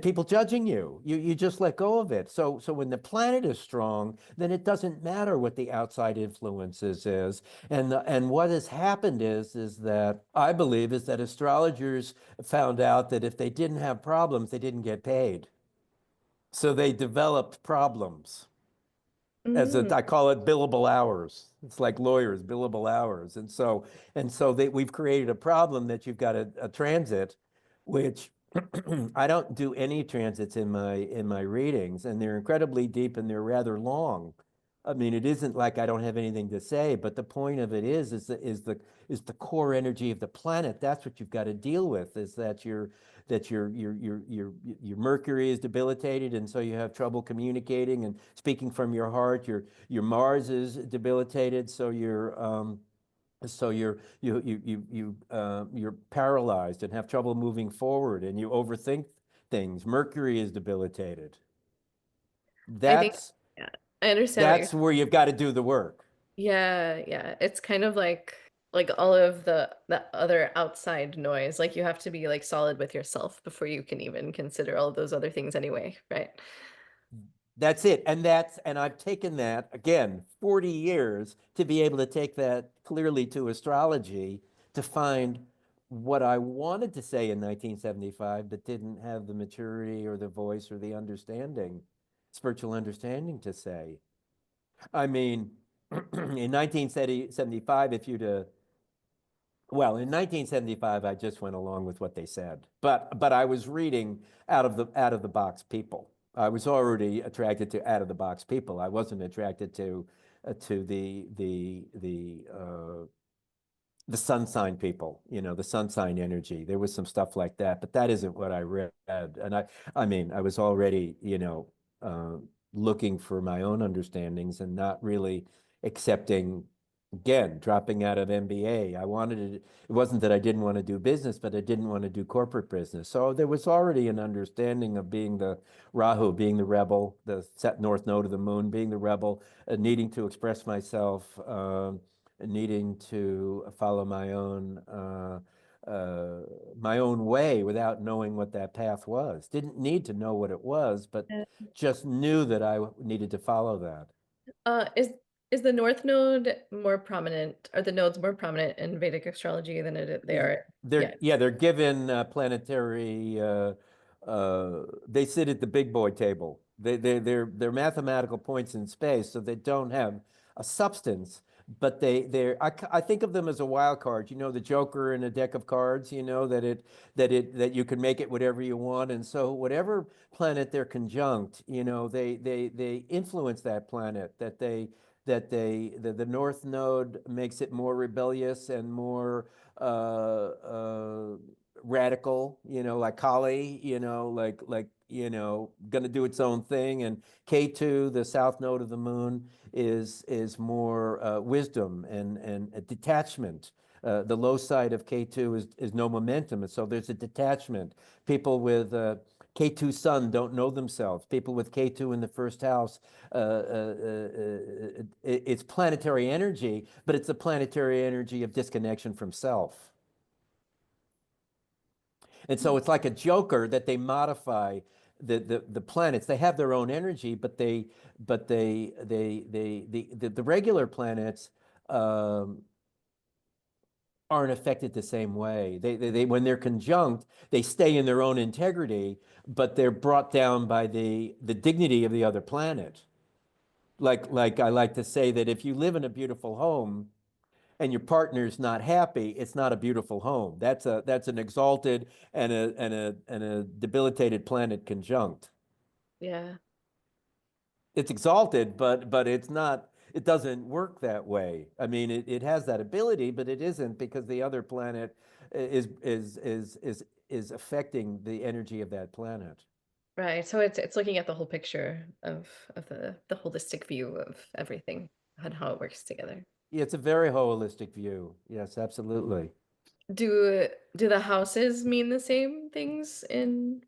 people judging you. You just let go of it. So when the planet is strong, then it doesn't matter what the outside influences is. And what has happened is that I believe is that astrologers found out that if they didn't have problems, they didn't get paid. So they developed problems. Mm. I call it billable hours. It's like lawyers, billable hours. And so we've created a problem that you've got a transit, which I don't do any transits in my readings, and they're incredibly deep and they're rather long. I mean, it isn't like I don't have anything to say, but the point of it is the core energy of the planet. That's what you've got to deal with, is that your Mercury is debilitated, and so you have trouble communicating and speaking from your heart. Your Mars is debilitated, so you're paralyzed and have trouble moving forward, and you overthink things. Mercury is debilitated. I think, That's yeah, I understand what you're. where you've got to do the work. Yeah, yeah. It's kind of like all of the other outside noise. Like you have to be like solid with yourself before you can even consider all of those other things anyway, right? That's it. And I've taken that, again, 40 years to be able to take that clearly to astrology to find what I wanted to say in 1975, but didn't have the maturity or the voice or the understanding, spiritual understanding to say. I mean, in 1975, if you'd well, in 1975, I just went along with what they said, but I was reading out of the box people. I was already attracted to out of the box people. I wasn't attracted to the sun sign people, the sun sign energy. There was some stuff like that, but that isn't what I read. And I mean, I was already, uh, looking for my own understandings and not really accepting, again, dropping out of MBA. I wanted it wasn't that I didn't want to do business, but I didn't want to do corporate business. So there was already an understanding of being the Rahu, being the rebel, the set north node of the moon, being the rebel, needing to express myself, needing to follow my own way without knowing what that path was. Didn't need to know what it was, but Yeah. just knew that I needed to follow that. Is the North Node more prominent? Are the nodes more prominent in Vedic astrology than they are? Yeah. They're given planetary. They sit at the big boy table. They're mathematical points in space, so they don't have a substance. But I think of them as a wild card. You know, the Joker in a deck of cards. You know that you can make it whatever you want, and so whatever planet they're conjunct, they influence that planet. The North Node makes it more rebellious and more radical, like Kali, gonna do its own thing. And K2, the south node of the moon, is more wisdom and a detachment. The low side of K2 is no momentum, and so there's a detachment. People with K2 sun don't know themselves. People with K2 in the first house, it's planetary energy, but it's the planetary energy of disconnection from self. And so it's like a joker that they modify the planets. They have their own energy, but the regular planets um, aren't affected the same way. They when they're conjunct, they stay in their own integrity, but they're brought down by the dignity of the other planet. Like I like to say that if you live in a beautiful home and your partner's not happy, it's not a beautiful home. That's an exalted and a debilitated planet conjunct. Yeah. It's exalted, but it's not. It doesn't work that way. I mean, it has that ability, but it isn't because the other planet is affecting the energy of that planet. Right. So it's looking at the whole picture of the holistic view of everything and how it works together. Yeah, it's a very holistic view. Yes, absolutely. Do the houses mean the same things in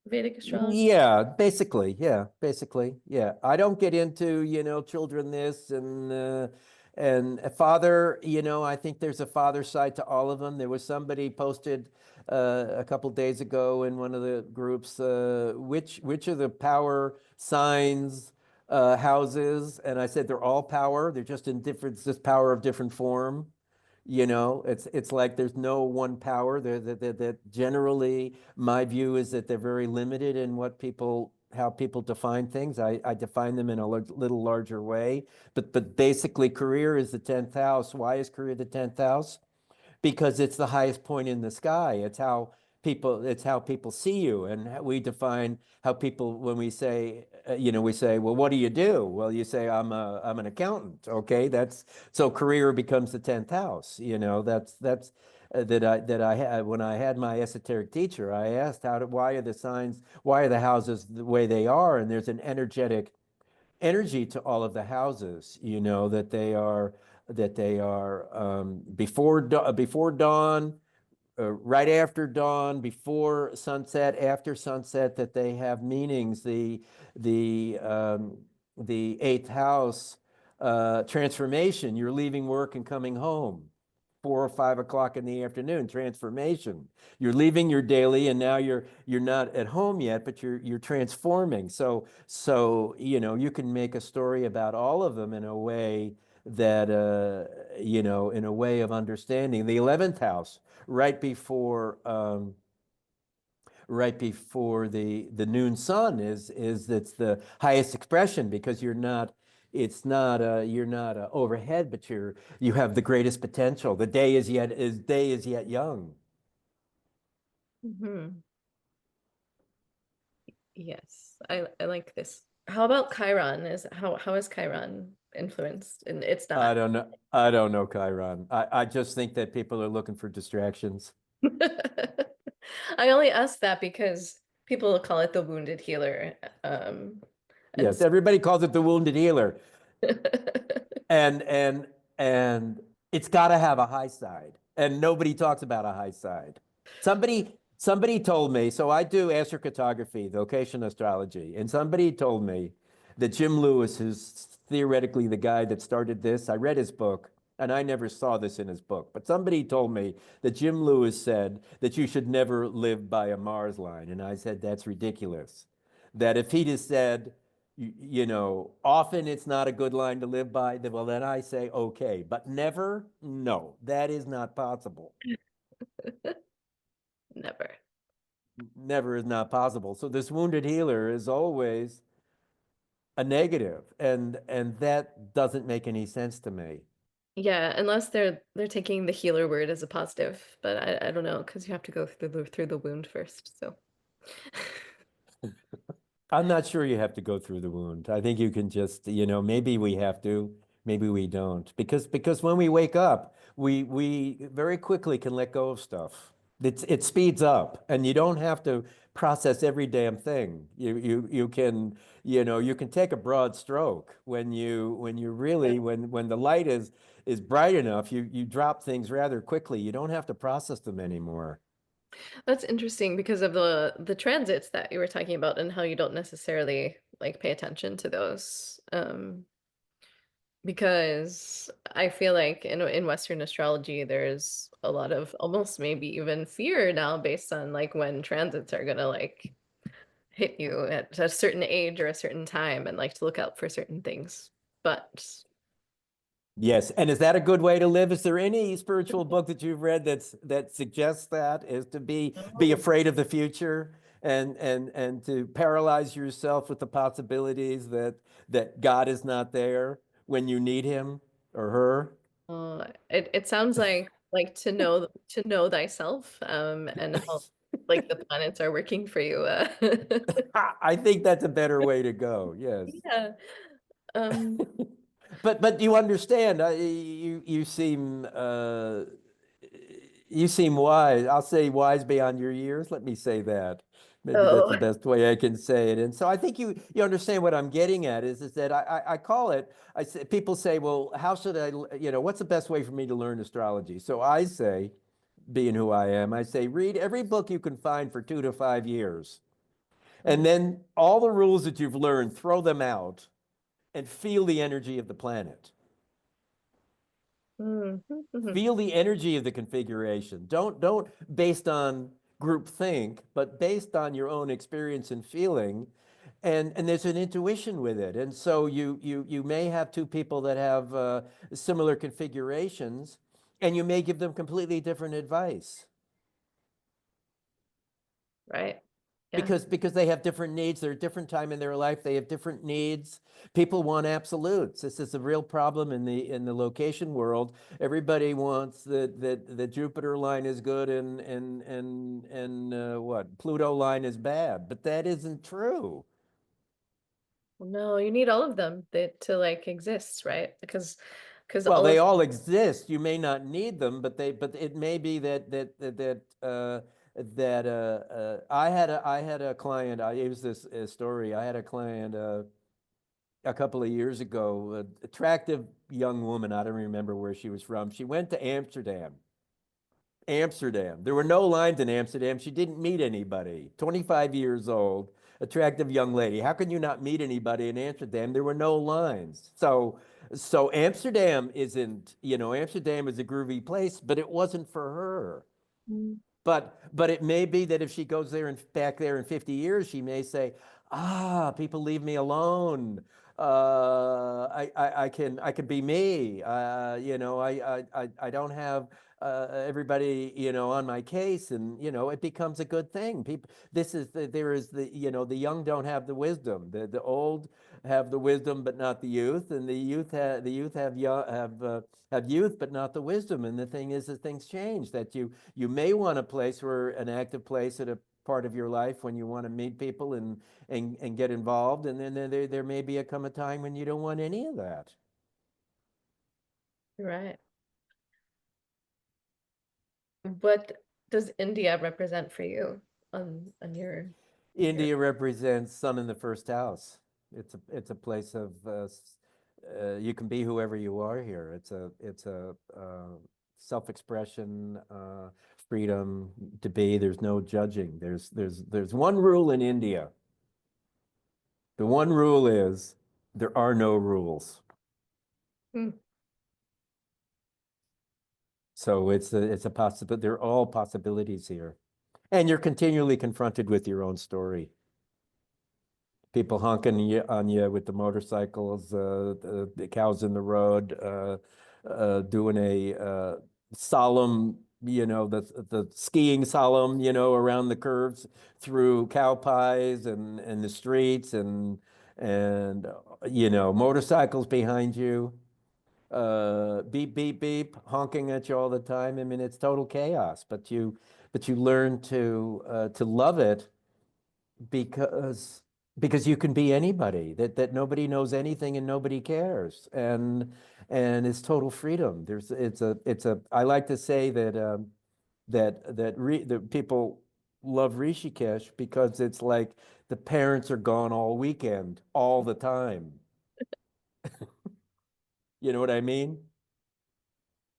Vedic astrology? Yeah, basically. Yeah, basically. Yeah. I don't get into, children this and a father, I think there's a father side to all of them. There was somebody posted a couple days ago in one of the groups, which are the power signs, houses, and I said they're all power. They're just in different, just power of different form. It's like there's no one power. That generally my view is that they're very limited in how people define things. I define them in a little larger way. But basically, career is the 10th house. Why is career the 10th house? Because it's the highest point in the sky. It's how people see you, and we define how people when we say, we say, well, what do you do? Well, you say I'm an accountant. Okay, that's so career becomes the 10th house. That's that I had when I had my esoteric teacher. I asked why are the houses the way they are, and there's an energetic energy to all of the houses, that they are before dawn, right after dawn, before sunset, after sunset, that they have meanings. The eighth house, transformation. You're leaving work and coming home. 4 or 5 o'clock in the afternoon, transformation. You're leaving your daily, and now you're not at home yet, but you're transforming. So you can make a story about all of them in a way that in a way of understanding. The 11th house, right before the noon sun, is that's the highest expression because you're not it's not you're not overhead, but you have the greatest potential. The day is yet young. Hmm. Yes, I like this. How about Chiron? How is Chiron influenced? And it's I not. don't know. I don't know, Chiron. I just think that people are looking for distractions. I only ask that because people call it the wounded healer. And Yes, everybody calls it the wounded healer. And and and it's got to have a high side, and nobody talks about a high side. Somebody told me, so I do astrocartography, location astrology, and somebody told me that Jim Lewis is theoretically the guy that started this. I read his book, and I never saw this in his book, but somebody told me that Jim Lewis said that you should never live by a Mars line, and I said that's ridiculous. That if he'd have said, often it's not a good line to live by. Well, then I say, okay, but never, no, that is not possible. never. Never is not possible. So this wounded healer is always a negative, and that doesn't make any sense to me. Yeah, unless they're taking the healer word as a positive, but I don't know because you have to go through the wound first. So I'm not sure you have to go through the wound. I think you can just, maybe we have to, maybe we don't. Because when we wake up, we very quickly can let go of stuff. It speeds up, and you don't have to process every damn thing. You can, you can take a broad stroke when you really when the light is bright enough, you drop things rather quickly. You don't have to process them anymore. that's interesting because of the transits that you were talking about and how you don't necessarily like pay attention to those. Because I feel like in Western astrology, there's a lot of almost maybe even fear now based on like when transits are gonna like hit you at a certain age or a certain time and like to look out for certain things. But Yes, and is that a good way to live? Is there any spiritual book that you've read that suggests that is to be oh, afraid of the future and to paralyze yourself with the possibilities that God is not there when you need him or her? it sounds like to know thyself and how like the planets are working for you. I think that's a better way to go. Yes. Yeah. Um, But you understand, you seem wise. I'll say wise beyond your years. Let me say that. Maybe that's the oh. best way I can say it. And so I think you understand what I'm getting at is that I call it, I say, people say, well, how should what's the best way for me to learn astrology? So I say, being who I am, I say, read every book you can find for 2 to 5 years. And then all the rules that you've learned, throw them out and feel the energy of the planet. Mhm. Feel the energy of the configuration. Don't based on group think, but based on your own experience and feeling. And there's an intuition with it. And so you may have two people that have similar configurations, and you may give them completely different advice. Right. Yeah. Because they have different needs. They're at a different time in their life. They have different needs. People want absolutes. This is a real problem in the location world. Everybody wants that the Jupiter line is good and what Pluto line is bad, but that isn't true. No, you need all of them to like exist, right? Because Well, all they of all exist. You may not need them, but it may be that I had a client. I use this story. I had a client a couple of years ago, an attractive young woman. I don't remember where she was from. She went to Amsterdam. Amsterdam. There were no lines in Amsterdam. She didn't meet anybody. 25 years old, attractive young lady. How can you not meet anybody in Amsterdam? There were no lines. So Amsterdam isn't, Amsterdam is a groovy place, but it wasn't for her. Mm. But it may be that if she goes there and back there in 50 years, she may say, people leave me alone. I can be me. You know, I don't have everybody, you know, on my case, and you know, it becomes a good thing. People, there is the, you know, the young don't have the wisdom. The old have the wisdom, but not the youth, and the youth have young have youth, but not the wisdom. And the thing is that things change. That you may want a place where an active place at a part of your life when you want to meet people and get involved, and then there may be come a time when you don't want any of that. Right. What does India represent for you on your India represents sun in the first house. It's a place of you can be whoever you are here. It's a self-expression, freedom to be. There's no judging. There's one rule in India. The one rule is there are no rules. Hmm. So it's a possibility. They're all possibilities here, and you're continually confronted with your own story. People honking on you with the motorcycles, the cows in the road, doing a solemn, you know, the skiing solemn, you know, around the curves through cow pies and the streets and you know, motorcycles behind you, beep beep beep, honking at you all the time. I mean, it's total chaos, but you learn to love it because you can be anybody, that nobody knows anything and nobody cares, and it's total freedom. It's a I like to say that that people love Rishikesh because it's like the parents are gone all weekend all the time. You know what I mean?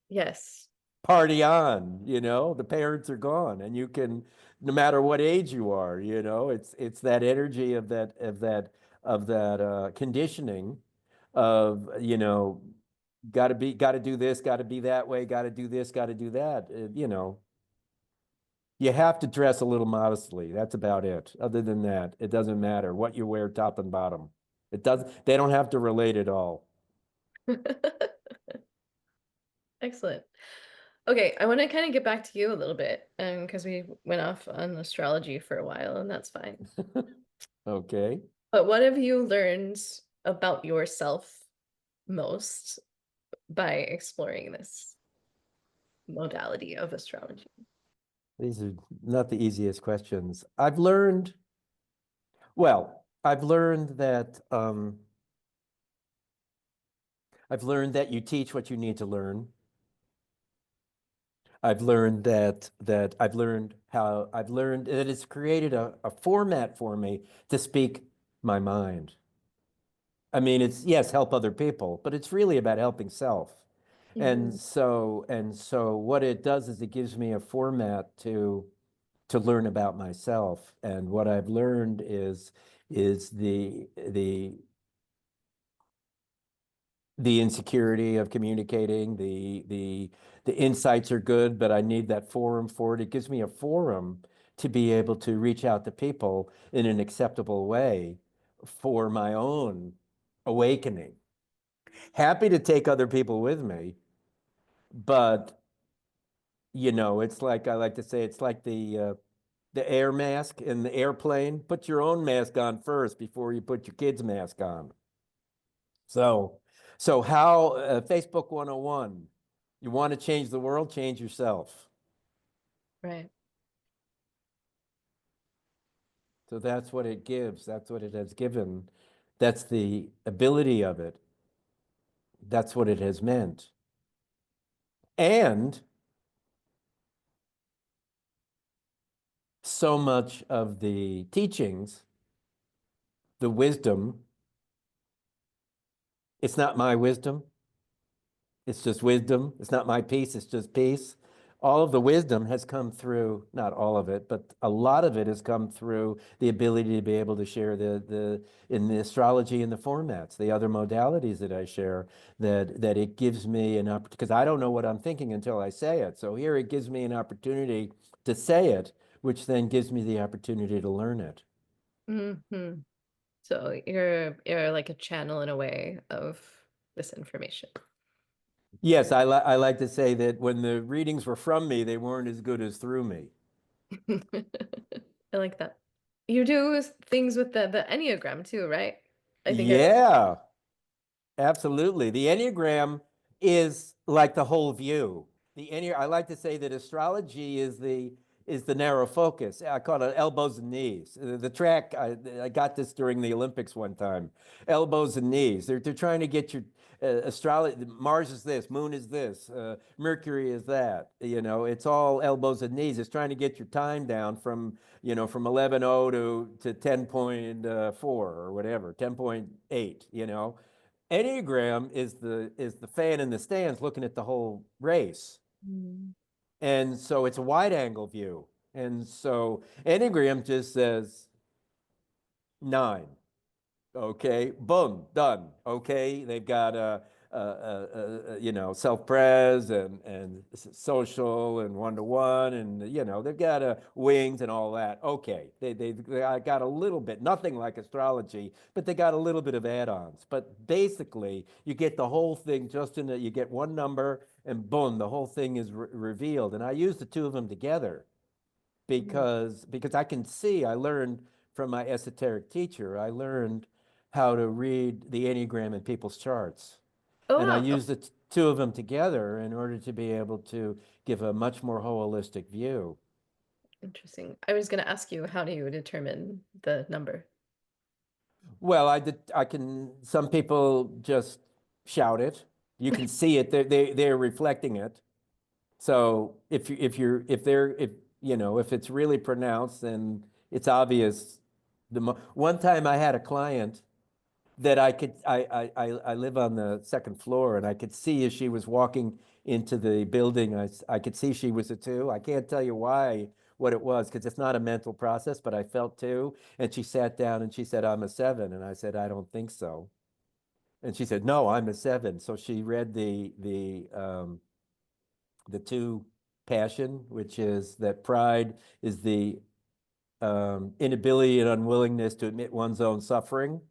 Yes. Party on, you know, the parents are gone and you can, no matter what age you are, you know, it's that energy of that conditioning of, you know, got to do this, got to be that way, got to do this, got to do that. You know, you have to dress a little modestly. That's about it. Other than that, it doesn't matter what you wear top and bottom. They don't have to relate at all. Excellent. Okay, I want to kind of get back to you a little bit, because we went off on astrology for a while, and that's fine. Okay. But what have you learned about yourself most by exploring this modality of astrology? These are not the easiest questions. I've learned that you teach what you need to learn. I've learned that I've learned that it's created a format for me to speak my mind. I mean, it's yes, help other people, but it's really about helping self. Mhm. And so what it does is it gives me a format to learn about myself. And what I've learned is the insecurity of communicating, the insights are good, but I need that forum for it. It gives me a forum to be able to reach out to people in an acceptable way for my own awakening. Happy to take other people with me, but you know, it's like I like to say, it's like the air mask in the airplane. Put your own mask on first before you put your kid's mask on. So, so how Facebook 101, you want to change the world, change yourself. Right. So that's what it gives. That's what it has given. That's the ability of it. That's what it has meant. And so much of the teachings, the wisdom, it's not my wisdom. It's just wisdom. It's not my peace. It's just peace. All of the wisdom has come through, not all of it, but a lot of it has come through the ability to be able to share in the astrology and the formats, the other modalities that I share, that it gives me an opportunity, because I don't know what I'm thinking until I say it. So here it gives me an opportunity to say it, which then gives me the opportunity to learn it. Hmm. So you're like a channel in a way of this information. Yes, I like to say that when the readings were from me, they weren't as good as through me. I like that. You do things with the Enneagram too, right? I think I Yeah, absolutely. The Enneagram is like the whole view. I like to say that astrology is the narrow focus. I call it elbows and knees. The track, I got this during the Olympics one time. Elbows and knees. They're trying to get your astrology. Mars is this, Moon is this, Mercury is that. You know, it's all elbows and knees. It's trying to get your time down from, you know, from 11:0 to 10.4 or whatever, 10.8, you know. Enneagram is the fan in the stands looking at the whole race. Mm. And so it's a wide angle view. And so Enneagram just says 9. Okay, boom, done. Okay, they've got you know, self-pres and social and one-to-one, and you know, they've got wings and all that. Okay, they got a little bit, nothing like astrology, but they got a little bit of add-ons. But basically, you get the whole thing just in you get one number, and boom, the whole thing is revealed. And I use the two of them together Mm. because I can see, I learned from my esoteric teacher, I learned how to read the Enneagram in people's charts. Oh And I wow. use the two of them together in order to be able to give a much more holistic view. Interesting. I was going to ask you, how do you determine the number? Well, I can, some people just shout it. You can see it, they're reflecting it. So if you know, if it's really pronounced, then it's obvious. One time I had a client that I live on the second floor, and I could see as she was walking into the building, I could see she was a 2. I can't tell you what it was, because it's not a mental process, but I felt 2. And she sat down and she said, I'm a 7. And I said, I don't think so. And she said, no, I'm a 7. So she read the 2 passion, which is that pride is the inability and unwillingness to admit one's own suffering.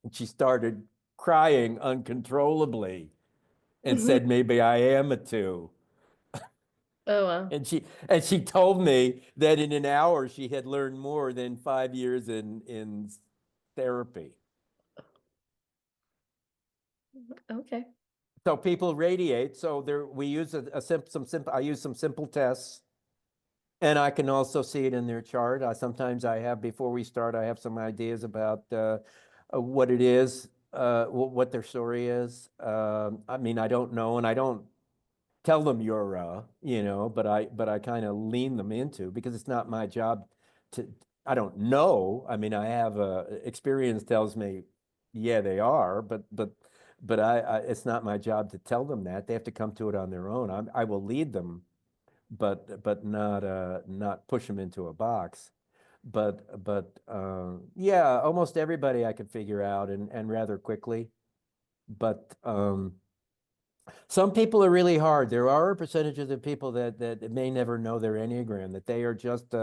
And she started crying uncontrollably and said, maybe I am a 2. Oh wow. And she told me that in an hour she had learned more than 5 years in therapy. Okay. So people radiate. So there we use some simple I use some simple tests. And I can also see it in their chart. Sometimes I have, before we start, I have some ideas about what it is, what their story is. I mean, I don't know, and I don't tell them you're, you know, but I kind of lean them into, because it's not my job to. I don't know. I mean, I have experience tells me, yeah, they are, but it's not my job to tell them that. They have to come to it on their own. I will lead them, but not push them into a box. But yeah, almost everybody I can figure out, and rather quickly. But some people are really hard. There are percentages of people that may never know their Enneagram, that they're just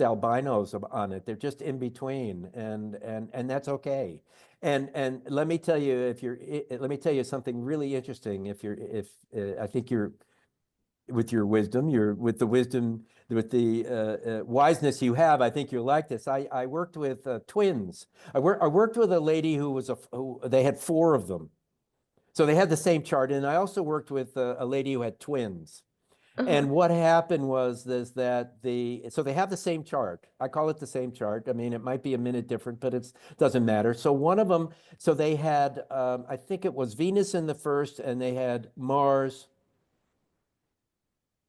albinos on it. They're just in between, and that's okay. And let me tell you, let me tell you something really interesting. If I think you're with your wisdom, with the wisdom, with the wiseness you have, I think you're like this. I worked with twins. I worked with a lady who they had 4 of them. So they had the same chart. And I also worked with a lady who had twins. Uh-huh. And what happened was this, that so they have the same chart. I call it the same chart. I mean, it might be a minute different, but it doesn't matter. So one of them, so they had, I think it was Venus in the first, and they had Mars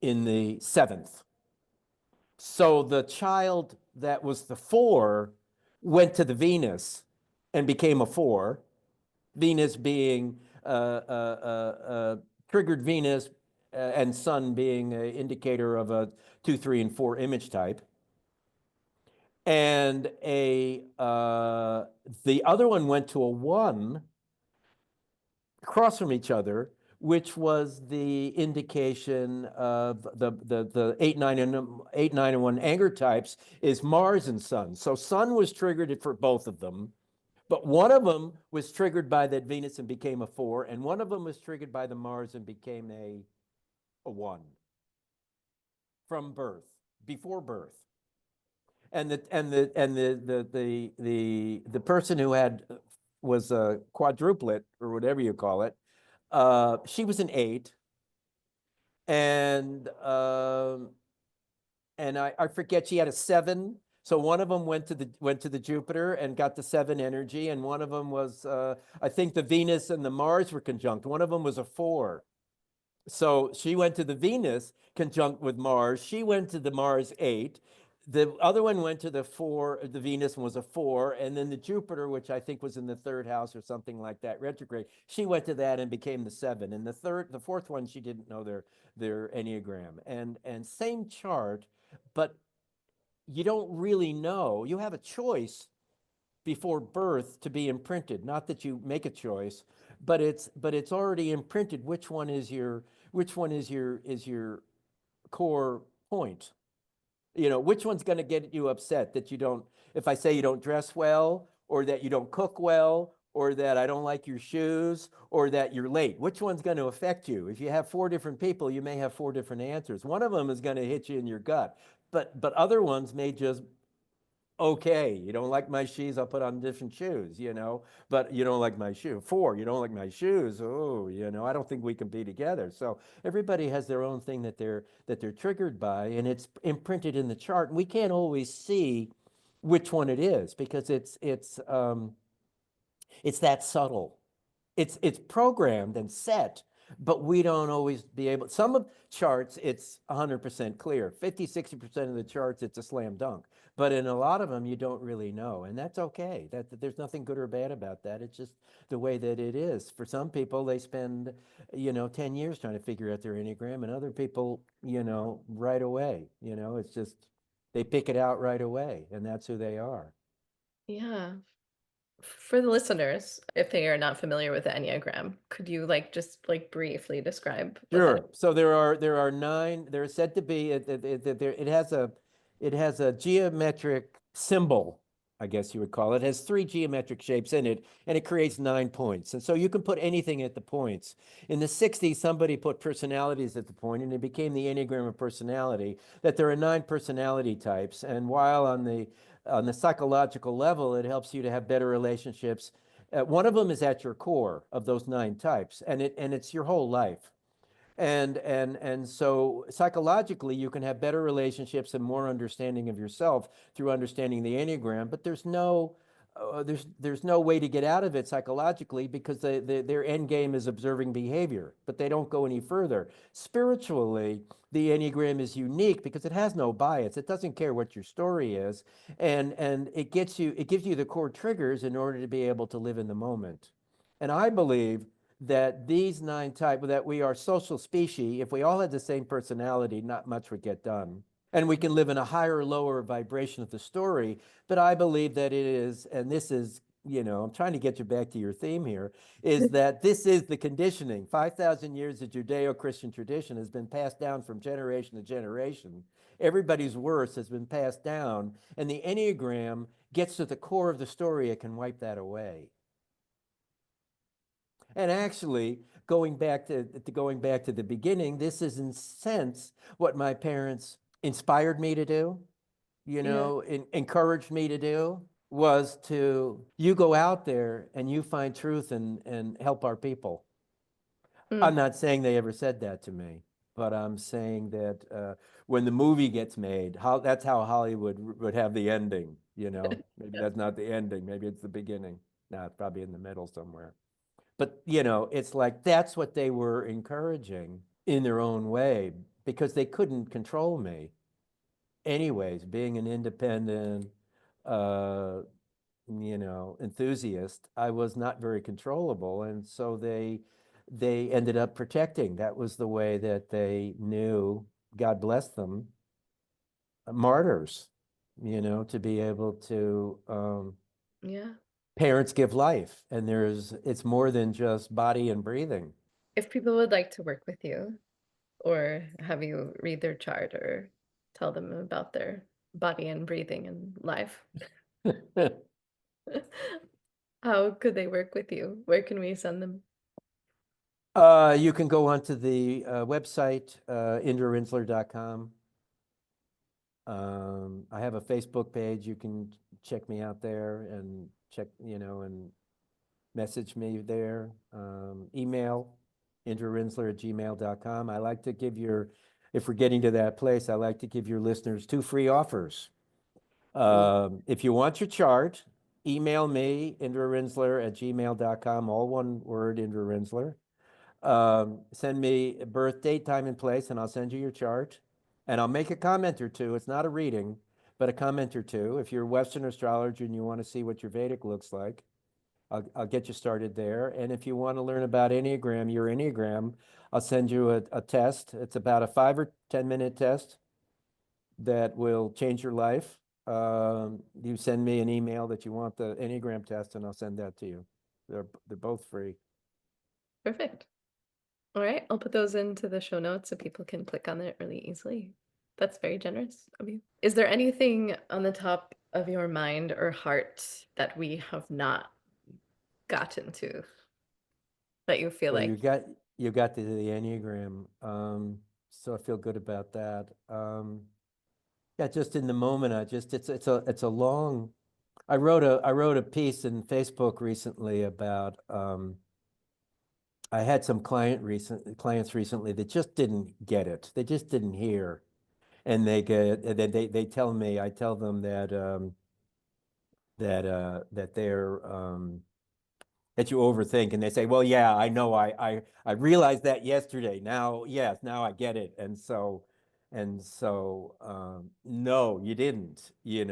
in the 7th. So the child that was the 4 went to the Venus and became a 4. Venus being triggered Venus, and Sun being an indicator of a 2, 3, and 4 image type. And the other one went to a 1 across from each other, which was the indication of the 8, 9, and 1 anger types, is Mars and Sun. So Sun was triggered for both of them, but one of them was triggered by that Venus and became a 4, and one of them was triggered by the Mars and became a 1 from birth, before birth. And the person who was a quadruplet, or whatever you call it, she was an 8, and I forget, she had a 7. So one of them went to the Jupiter and got the 7 energy, and one of them was I think the Venus and the Mars were conjunct. One of them was a 4. So she went to the Venus conjunct with Mars. She went to the Mars 8. The other one went to the 4, the Venus was a 4, and then the Jupiter, which I think was in the 3rd house or something like that, retrograde, she went to that and became the 7. And the 4th one, she didn't know their Enneagram. And same chart, but you don't really know. You have a choice before birth to be imprinted. Not that you make a choice, but it's already imprinted. Which one is your core point? You know, which one's going to get you upset? That you don't, if I say you don't dress well, or that you don't cook well, or that I don't like your shoes, or that you're late? Which one's going to affect you? If you have 4 different people, you may have 4 different answers. One of them is going to hit you in your gut, but other ones may just, okay, you don't like my shoes, I'll put on different shoes, you know, but you don't like my shoe. 4, you don't like my shoes. Oh, you know, I don't think we can be together. So everybody has their own thing that they're triggered by, and it's imprinted in the chart. And we can't always see which one it is, because it's that subtle. It's programmed and set, but we don't always be able. Some of charts, it's 100% clear. 50, 60% of the charts, it's a slam dunk. But in a lot of them, you don't really know, and that's okay. There's nothing good or bad about that. It's just the way that it is. For some people, they spend, 10 years trying to figure out their Enneagram, and other people, right away. It's just they pick it out right away, and that's who they are. Yeah. For the listeners, if they are not familiar with the Enneagram, could you just briefly describe what that is? Sure. So there are 9. There are said to be it has a geometric symbol, I guess you would call it. It has 3 geometric shapes in it, and it creates 9 points. And so you can put anything at the points. In the 60s, somebody put personalities at the point, and it became the Enneagram of Personality. That there are 9 personality types, and while on the psychological level, it helps you to have better relationships. One of them is at your core of those 9 types, and it's your whole life. And so psychologically, you can have better relationships and more understanding of yourself through understanding the Enneagram. But there's no way to get out of it psychologically, because their end game is observing behavior, but they don't go any further. Spiritually, the Enneagram is unique because it has no bias. It doesn't care what your story is, and it gives you the core triggers in order to be able to live in the moment. And I believe that these 9 types, that we are social species. If we all had the same personality, not much would get done. And we can live in a higher or lower vibration of the story. But I believe that it is, and this is, I'm trying to get you back to your theme here, is that this is the conditioning. 5,000 years of Judeo-Christian tradition has been passed down from generation to generation. Everybody's worst has been passed down, and the Enneagram gets to the core of the story. It can wipe that away. And actually, going back to the beginning, this is in a sense what my parents inspired me to do, Yeah. encouraged me to do, was to, you go out there and you find truth and help our people. I'm not saying they ever said that to me, but I'm saying that when the movie gets made, that's how Hollywood would have the ending, Maybe that's not the ending, maybe it's the beginning. No, it's probably in the middle somewhere. But, it's like that's what they were encouraging in their own way, because they couldn't control me. Anyways, being an independent, enthusiast, I was not very controllable. And so they ended up protecting. That was the way that they knew, God bless them, martyrs, to be able to, Yeah. parents give life, and it's more than just body and breathing. If people would like to work with you or have you read their chart or tell them about their body and breathing and life, how could they work with you? Where can we send them? You can go onto the website, IndraRinzler.com. I have a Facebook page. You can check me out there and check, and message me there. Email, indrarinsler@gmail.com. I like to give if we're getting to that place, I like to give your listeners 2 free offers. If you want your chart, email me, indrarinsler@gmail.com, all one word, Indra Rinzler. Send me a birth date, time, and place, and I'll send you your chart. And I'll make a comment or two. It's not a reading, but a comment or two. If you're a Western astrologer and you want to see what your Vedic looks like, I'll get you started there. And if you want to learn about Enneagram, your Enneagram, I'll send you a test. It's about a 5 or 10-minute test that will change your life. You send me an email that you want the Enneagram test, and I'll send that to you. They're both free. Perfect. All right, I'll put those into the show notes so people can click on it really easily. That's very generous of you. Is there anything on the top of your mind or heart that we have not gotten to that you feel Well, like? you got to the Enneagram, so I feel good about that. Yeah, just in the moment, it's a long. I wrote a piece in Facebook recently about I had some clients recently that just didn't get it. They just didn't hear, and they tell me. I tell them that they're that you overthink, and they say, well, yeah, I know, I realized that yesterday. Now, yes, now I get it. And so no, you didn't. You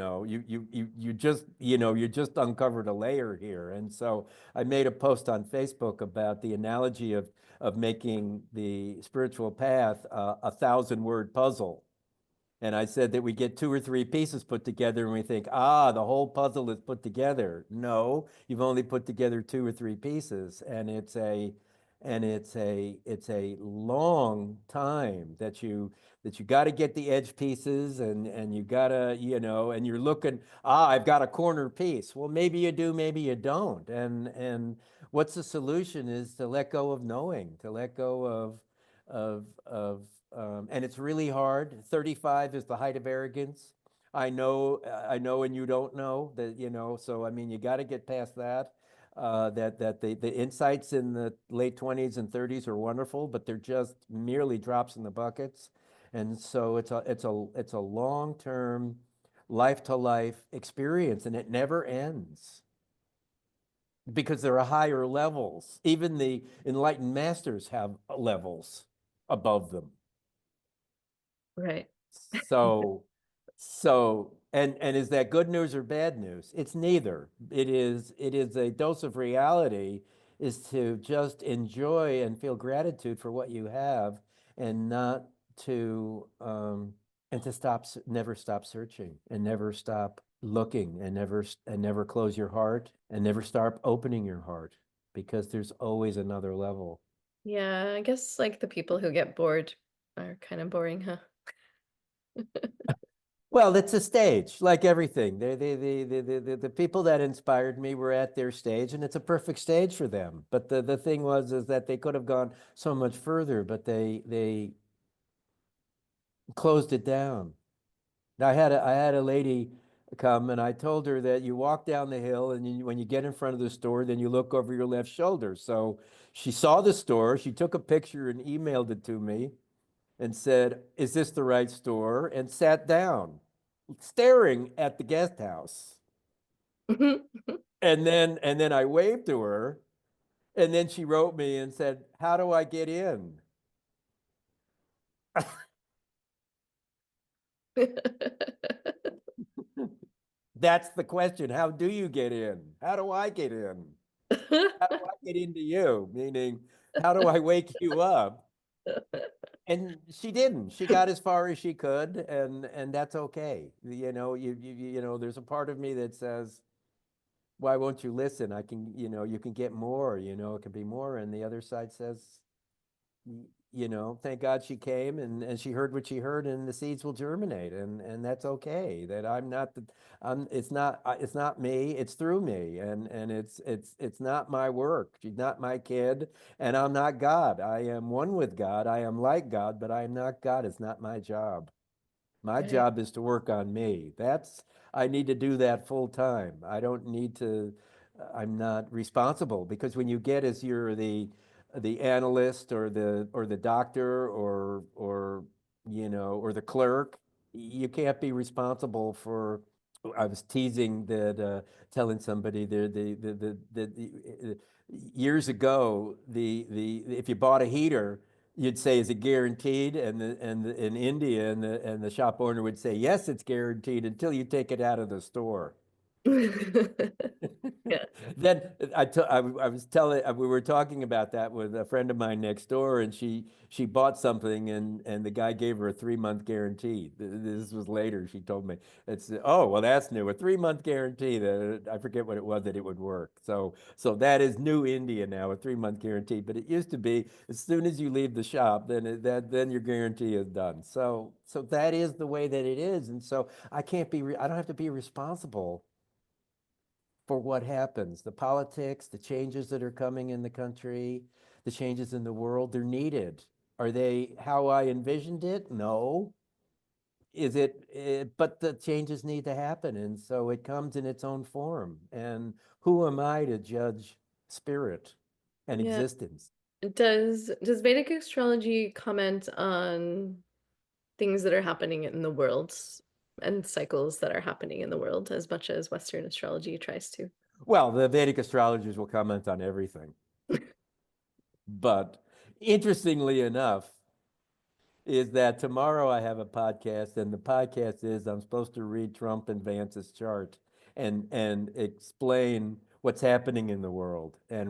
just, you just uncovered a layer here. And so I made a post on Facebook about the analogy of making the spiritual path a 1,000-word puzzle. And I said that we get 2 or 3 pieces put together and we think, the whole puzzle is put together. No, you've only put together 2 or 3 pieces. And it's a long time that you got to get the edge pieces, and you got to, and you're looking, I've got a corner piece. Well, maybe you do, maybe you don't. And what's the solution is to let go of knowing, to let go of and it's really hard. 35 is the height of arrogance. I know, and you don't know that, so I mean, you got to get past that. That the insights in the late 20s and 30s are wonderful, but they're just merely drops in the buckets. And so it's a long-term, life-to-life experience, and it never ends because there are higher levels. Even the enlightened masters have levels above them. Right. So, and is that good news or bad news? It's neither. It is a dose of reality, is to just enjoy and feel gratitude for what you have, and not to and to never stop searching, and never stop looking, and never close your heart, and never stop opening your heart, because there's always another level. Yeah, I guess like the people who get bored are kind of boring, huh? Well, it's a stage, like everything. The people that inspired me were at their stage, and it's a perfect stage for them. But the thing is that they could have gone so much further, but they closed it down. I had a lady come, and I told her that you walk down the hill, and when you get in front of the store, then you look over your left shoulder. So she saw the store, she took a picture and emailed it to me, and said, "Is this the right store?" and sat down, staring at the guest house. And then I waved to her, and then she wrote me and said, "How do I get in?" That's the question. How do you get in? How do I get in? How do I get into you? Meaning, how do I wake you up? And she didn't. She got as far as she could, and that's okay. There's a part of me that says, why won't you listen? You can get more, it can be more. And the other side says, you know, thank God she came and she heard what she heard, and the seeds will germinate, and that's okay. That I'm not the, it's not me, it's through me, and it's not my work. She's not my kid, and I'm not God. I am one with God. I am like God, but I am not God. It's not my job. My Right. job is to work on me. I need to do that full time. I don't need to, I'm not responsible, because when you get as you're the analyst or the doctor or you know, or the clerk, you can't be responsible for. I was teasing that, telling somebody years ago, the if you bought a heater, you'd say, "Is it guaranteed?" In India, and the shop owner would say, "Yes, it's guaranteed until you take it out of the store." Yeah. Then I was telling, we were talking about that with a friend of mine next door, and she bought something, and the guy gave her a 3-month guarantee. This was later. She told me, it's, oh, well, that's new, a 3-month guarantee that I forget what it was, that it would work. So that is new India now, a 3-month guarantee. But it used to be, as soon as you leave the shop, then your guarantee is done. So that is the way that it is, and so I don't have to be responsible for what happens. The politics, the changes that are coming in the country, the changes in the world, they're needed. Are they how I envisioned it? No. But the changes need to happen. And so it comes in its own form. And who am I to judge spirit and Yeah. existence? Does Vedic astrology comment on things that are happening in the world and cycles that are happening in the world as much as Western astrology tries to? Well, the Vedic astrologers will comment on everything. But interestingly enough, is that tomorrow I have a podcast, and the podcast is I'm supposed to read Trump and Vance's chart and explain what's happening in the world and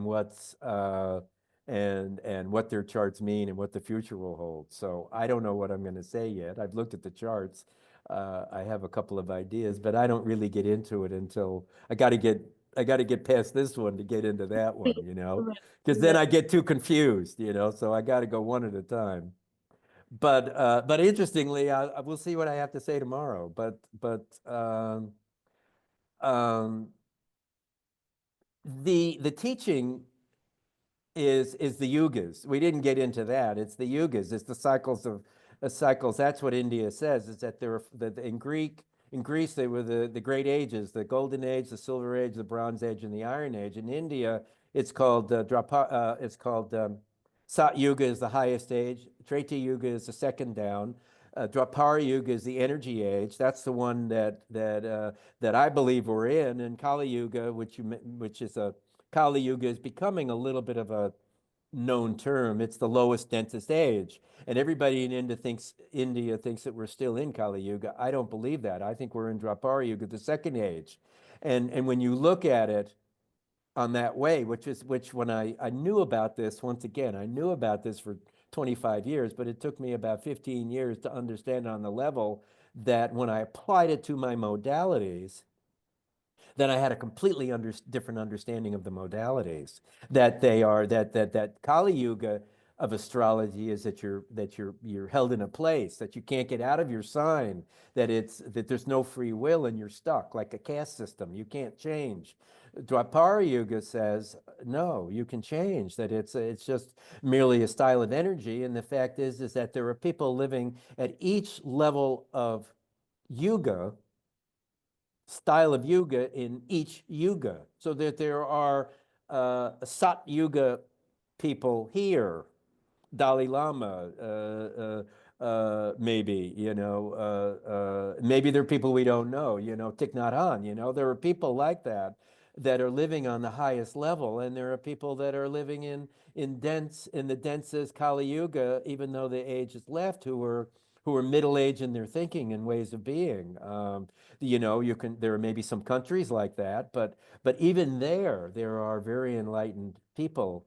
and what their charts mean and what the future will hold. So I don't know what I'm going to say yet. I've looked at the charts. I have a couple of ideas, but I don't really get into it until I got to get past this one to get into that one, you know, Right. because then Right. I get too confused, you know. So I got to go one at a time. But interestingly, we'll see what I have to say tomorrow. Um, the teaching is the yugas. We didn't get into that. It's the yugas. It's the cycles of cycles. That's what India says. Is that there were in Greece they were the great ages, the golden age, the silver age, the bronze age, and the iron age. In India, it's called Sat Yuga is the highest age. Treta Yuga is the second down. Dwapara Yuga is the energy age. That's the one that I believe we're in. And Kali Yuga, which is a Kali Yuga, is becoming a little bit of a known term. It's the lowest, densest age. And everybody in India thinks that we're still in Kali Yuga. I don't believe that. I think we're in Dwapara Yuga, the second age. And when you look at it on that way, which when I knew about this, once again, I knew about this for 25 years, but it took me about 15 years to understand on the level that when I applied it to my modalities, then I had a completely different understanding of the modalities. That they are that Kali Yuga of astrology is that you're held in a place, that you can't get out of your sign, that there's no free will and you're stuck like a caste system. You can't change. Dwapara Yuga says no, you can change. That it's just merely a style of energy, and the fact is that there are people living at each level of yuga, style of yuga, in each yuga, so that there are Sat Yuga people here, Dalai Lama, maybe, you know, maybe there are people we don't know, you know, Thich Nhat Hanh, you know, there are people like that that are living on the highest level, and there are people that are living in the densest Kali Yuga, even though the age is left, who are middle-aged in their thinking and ways of being. You know, there are maybe some countries like that, but even there are very enlightened people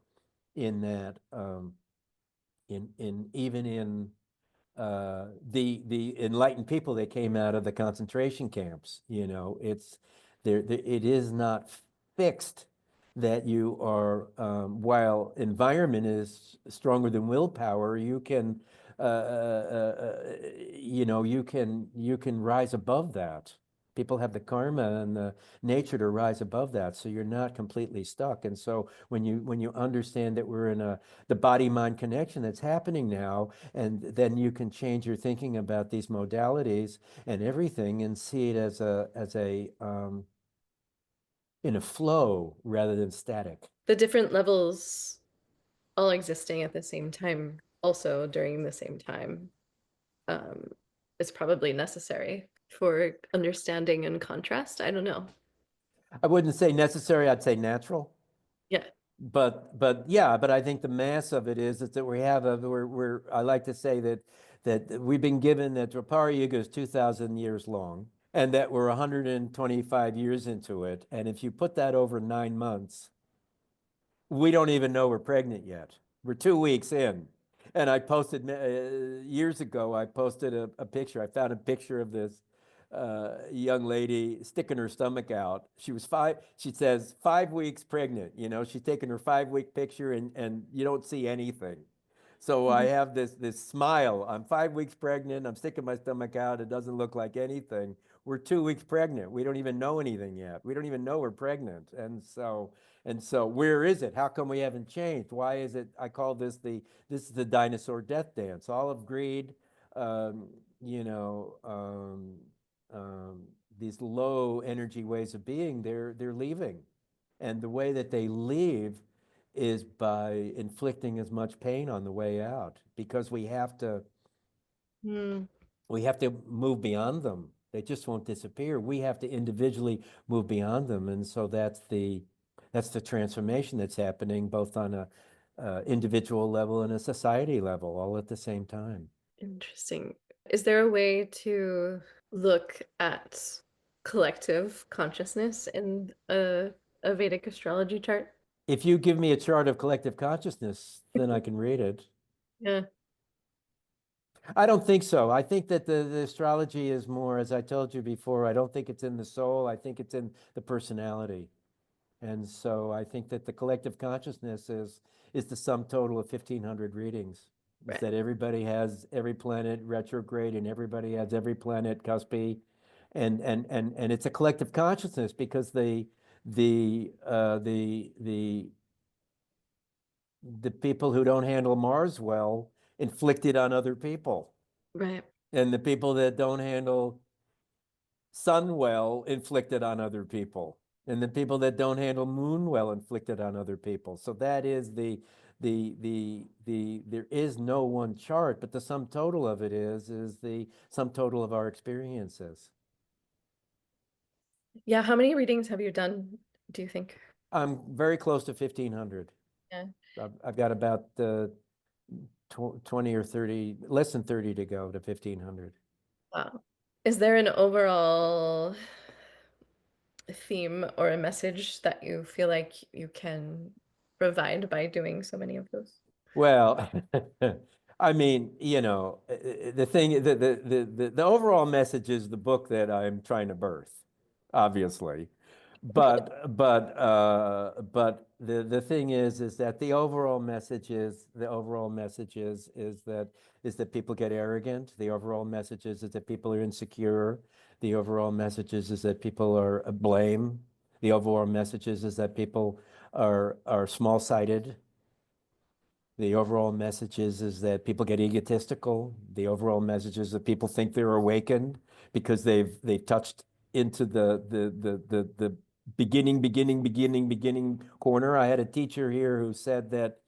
in that. In even in the enlightened people that came out of the concentration camps, you know, it is not fixed that you are, while environment is stronger than willpower, you can, you can rise above that. People have the karma and the nature to rise above that, so you're not completely stuck. And so when you understand that we're in the body-mind connection that's happening now, and then you can change your thinking about these modalities and everything, and see it as a in a flow rather than static. The different levels all existing at the same time, also during the same time, um, is probably necessary for understanding and contrast. I don't know. I wouldn't say necessary, I'd say natural. Yeah. But yeah, but I think the mass of it is that we have I like to say that we've been given that Dwapara Yuga is 2,000 years long, and that we're 125 years into it. And if you put that over 9 months, we don't even know we're pregnant yet. We're 2 weeks in. And I posted years ago, I posted a picture. I found a picture of this young lady sticking her stomach out. She was she says 5 weeks pregnant. You know, she's taking her 5 week picture, and you don't see anything. So I have this smile. I'm 5 weeks pregnant. I'm sticking my stomach out. It doesn't look like anything. We're 2 weeks pregnant. We don't even know anything yet. We don't even know we're pregnant. And so where is it? How come we haven't changed? Why is it? I call this is the dinosaur death dance. All of greed, um, you know, these low energy ways of being, they're leaving. And the way that they leave is by inflicting as much pain on the way out, because Hmm. we have to move beyond them. They just won't disappear. We have to individually move beyond them. And so that's the transformation that's happening both on a individual level and a society level, all at the same time. Interesting. Is there a way to look at collective consciousness in a Vedic astrology chart? If you give me a chart of collective consciousness, then I can read it. Yeah. I don't think so. I think that the astrology is more, as I told you before, I don't think it's in the soul. I think it's in the personality. And so I think that the collective consciousness is the sum total of 1,500 readings. Is Right. that everybody has every planet retrograde, and everybody has every planet cuspy, and it's a collective consciousness, because the people who don't handle Mars well inflict it on other people, Right. and the people that don't handle Sun well inflicted on other people, and the people that don't handle Moon well inflicted on other people. So that is there is no one chart, but the sum total of it is the sum total of our experiences. Yeah. How many readings have you done, do you think? I'm very close to 1,500. Yeah. I've got about 20 or 30, less than 30 to go to 1,500. Wow. Is there an overall theme or a message that you feel like you can provide by doing so many of those? Well, I mean, the thing, the overall message is the book that I'm trying to birth, obviously. But the thing is that the overall message is that people get arrogant. The overall message is that people are insecure. The overall message is that people are blame. The overall message is that people are small-sighted. The overall message is that people get egotistical. The overall message is that people think they're awakened because they've touched into the beginning corner. I had a teacher here who said that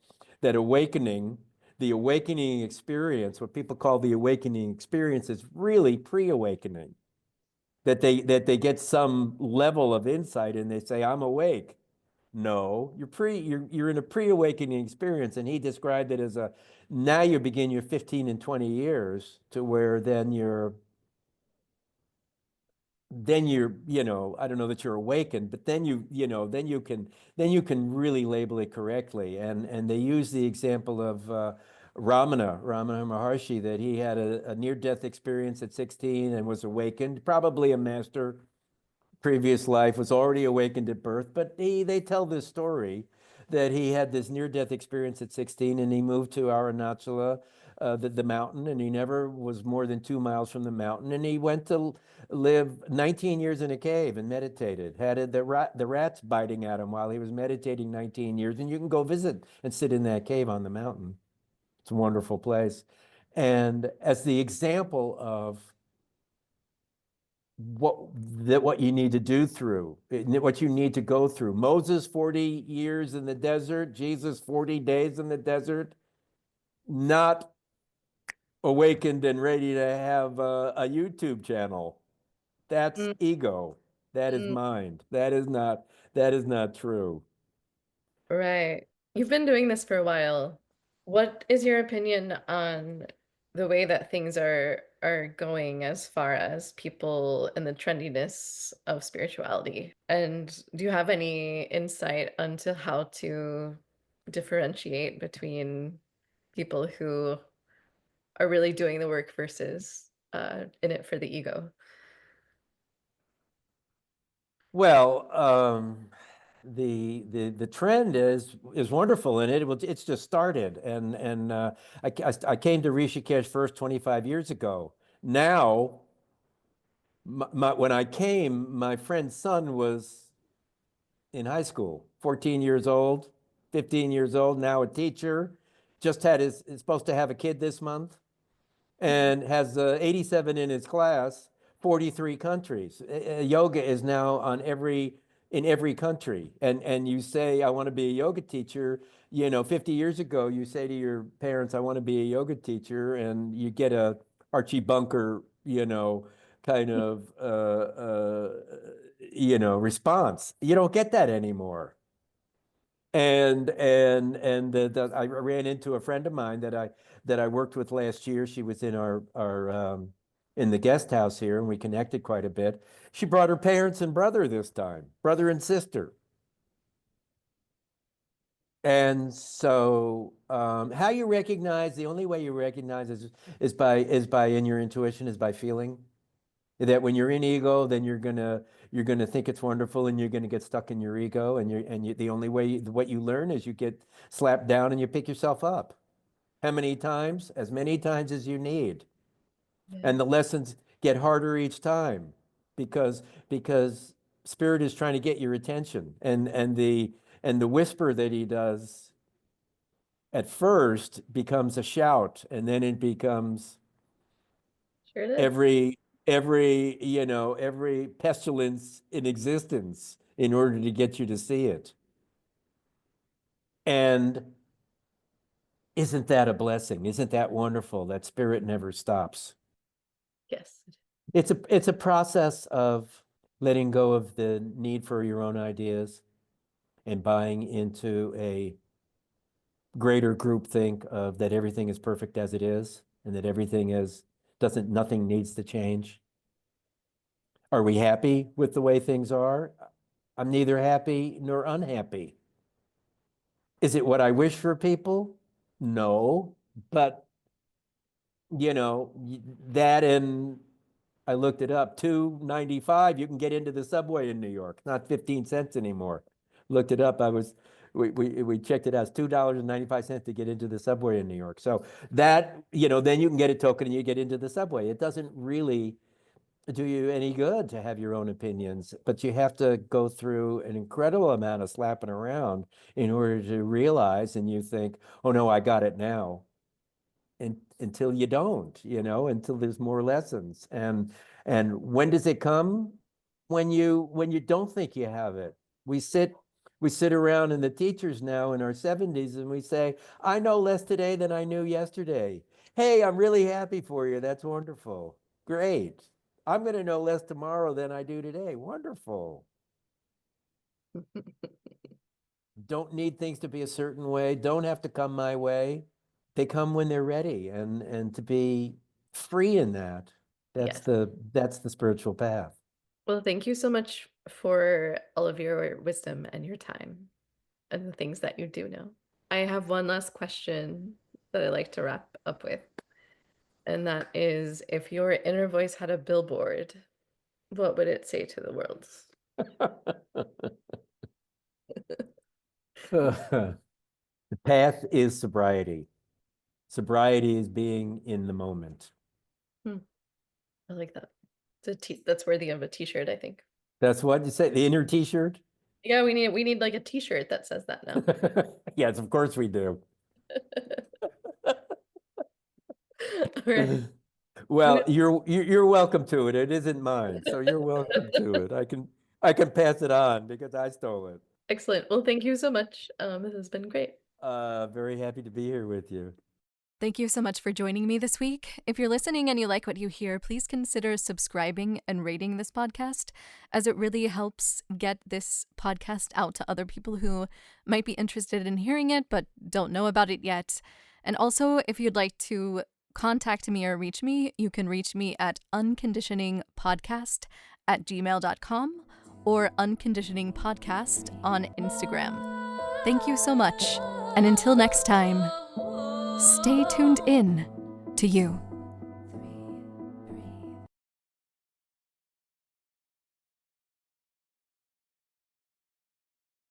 awakening, the awakening experience, what people call the awakening experience, is really pre-awakening. That they get some level of insight and they say, I'm awake. No, you're in a pre-awakening experience, and he described it as now you begin your 15 and 20 years to where then you're I don't know that you're awakened, but then you can really label it correctly. And they use the example of Ramana Maharshi, that he had a near-death experience at 16 and was awakened, probably a master previous life, was already awakened at birth, but they tell this story that he had this near-death experience at 16 and he moved to Arunachala, the mountain, and he never was more than 2 miles from the mountain. And he went to live 19 years in a cave and meditated, had the rats biting at him while he was meditating 19 years. And you can go visit and sit in that cave on the mountain. It's a wonderful place. And as the example of what you need to do through, what you need to go through. Moses, 40 years in the desert, Jesus, 40 days in the desert, not awakened and ready to have a YouTube channel. That's Mm, ego. That is mm, mind. That is not true. right. You've been doing this for a while. What is your opinion on the way that things are going as far as people and the trendiness of spirituality? And do you have any insight onto how to differentiate between people who are really doing the work versus in it for the ego? Well, the trend is wonderful, and it's just started. And I came to Rishikesh first 25 years ago. Now, when I came, my friend's son was in high school, 14 years old, 15 years old, now a teacher, just is supposed to have a kid this month, and has 87 in his class, 43 countries. Yoga is now in every country. And you say, I want to be a yoga teacher. 50 years ago, you say to your parents, I want to be a yoga teacher, and you get a Archie Bunker, kind of, response. You don't get that anymore. And I ran into a friend of mine that I worked with last year. She was in our in the guest house here, and we connected quite a bit. She brought her parents and brother this time, brother and sister. And so, how you recognize, the only way you recognize is by in your intuition, is by feeling that when you're in ego, then you're gonna think it's wonderful, and you're gonna get stuck in your ego, the only way what you learn is you get slapped down and you pick yourself up. How many times? As many times as you need. Yeah. And the lessons get harder each time because spirit is trying to get your attention. And the whisper that he does at first becomes a shout, and then it becomes Sure it is. every pestilence in existence in order to get you to see it. And isn't that a blessing? Isn't that wonderful that spirit never stops? Yes. It's a process of letting go of the need for your own ideas and buying into a greater groupthink of that everything is perfect as it is, and that everything is doesn't nothing needs to change. Are we happy with the way things are? I'm neither happy nor unhappy. Is it what I wish for people? No, but that, and I looked it up, 2.95, you can get into the subway in New York, not 15 cents anymore. Looked it up. We checked it out. It's $2.95 to get into the subway in New York. So that, then you can get a token and you get into the subway. It doesn't really do you any good to have your own opinions, but you have to go through an incredible amount of slapping around in order to realize, and you think, oh no, I got it now. Until you don't, until there's more lessons. And when does it come? When you don't think you have it. We sit around, and the teachers now in our 70s, and we say, I know less today than I knew yesterday. Hey, I'm really happy for you. That's wonderful. Great. I'm going to know less tomorrow than I do today. Wonderful. Don't need things to be a certain way. Don't have to come my way. They come when they're ready, and to be free in that. That's Yes. the spiritual path. Well, thank you so much for all of your wisdom and your time and the things that you do know. I have one last question that I like to wrap up with, and that is if your inner voice had a billboard, what would it say to the world? The path is sobriety. Sobriety is being in the moment. I like that. That's worthy of a t-shirt, I think. That's what you say, the inner t-shirt? Yeah, we need like a t-shirt that says that now. Yes, of course we do. All right. Well, you're welcome to it. It isn't mine, so you're welcome to it. I can pass it on because I stole it. Excellent. Well, thank you so much. This has been great. Very happy to be here with you. Thank you so much for joining me this week. If you're listening and you like what you hear, please consider subscribing and rating this podcast, as it really helps get this podcast out to other people who might be interested in hearing it but don't know about it yet. And also, if you'd like to contact me or reach me, you can reach me at unconditioningpodcast@gmail.com or unconditioningpodcast on Instagram. Thank you so much. And until next time, stay tuned in to you.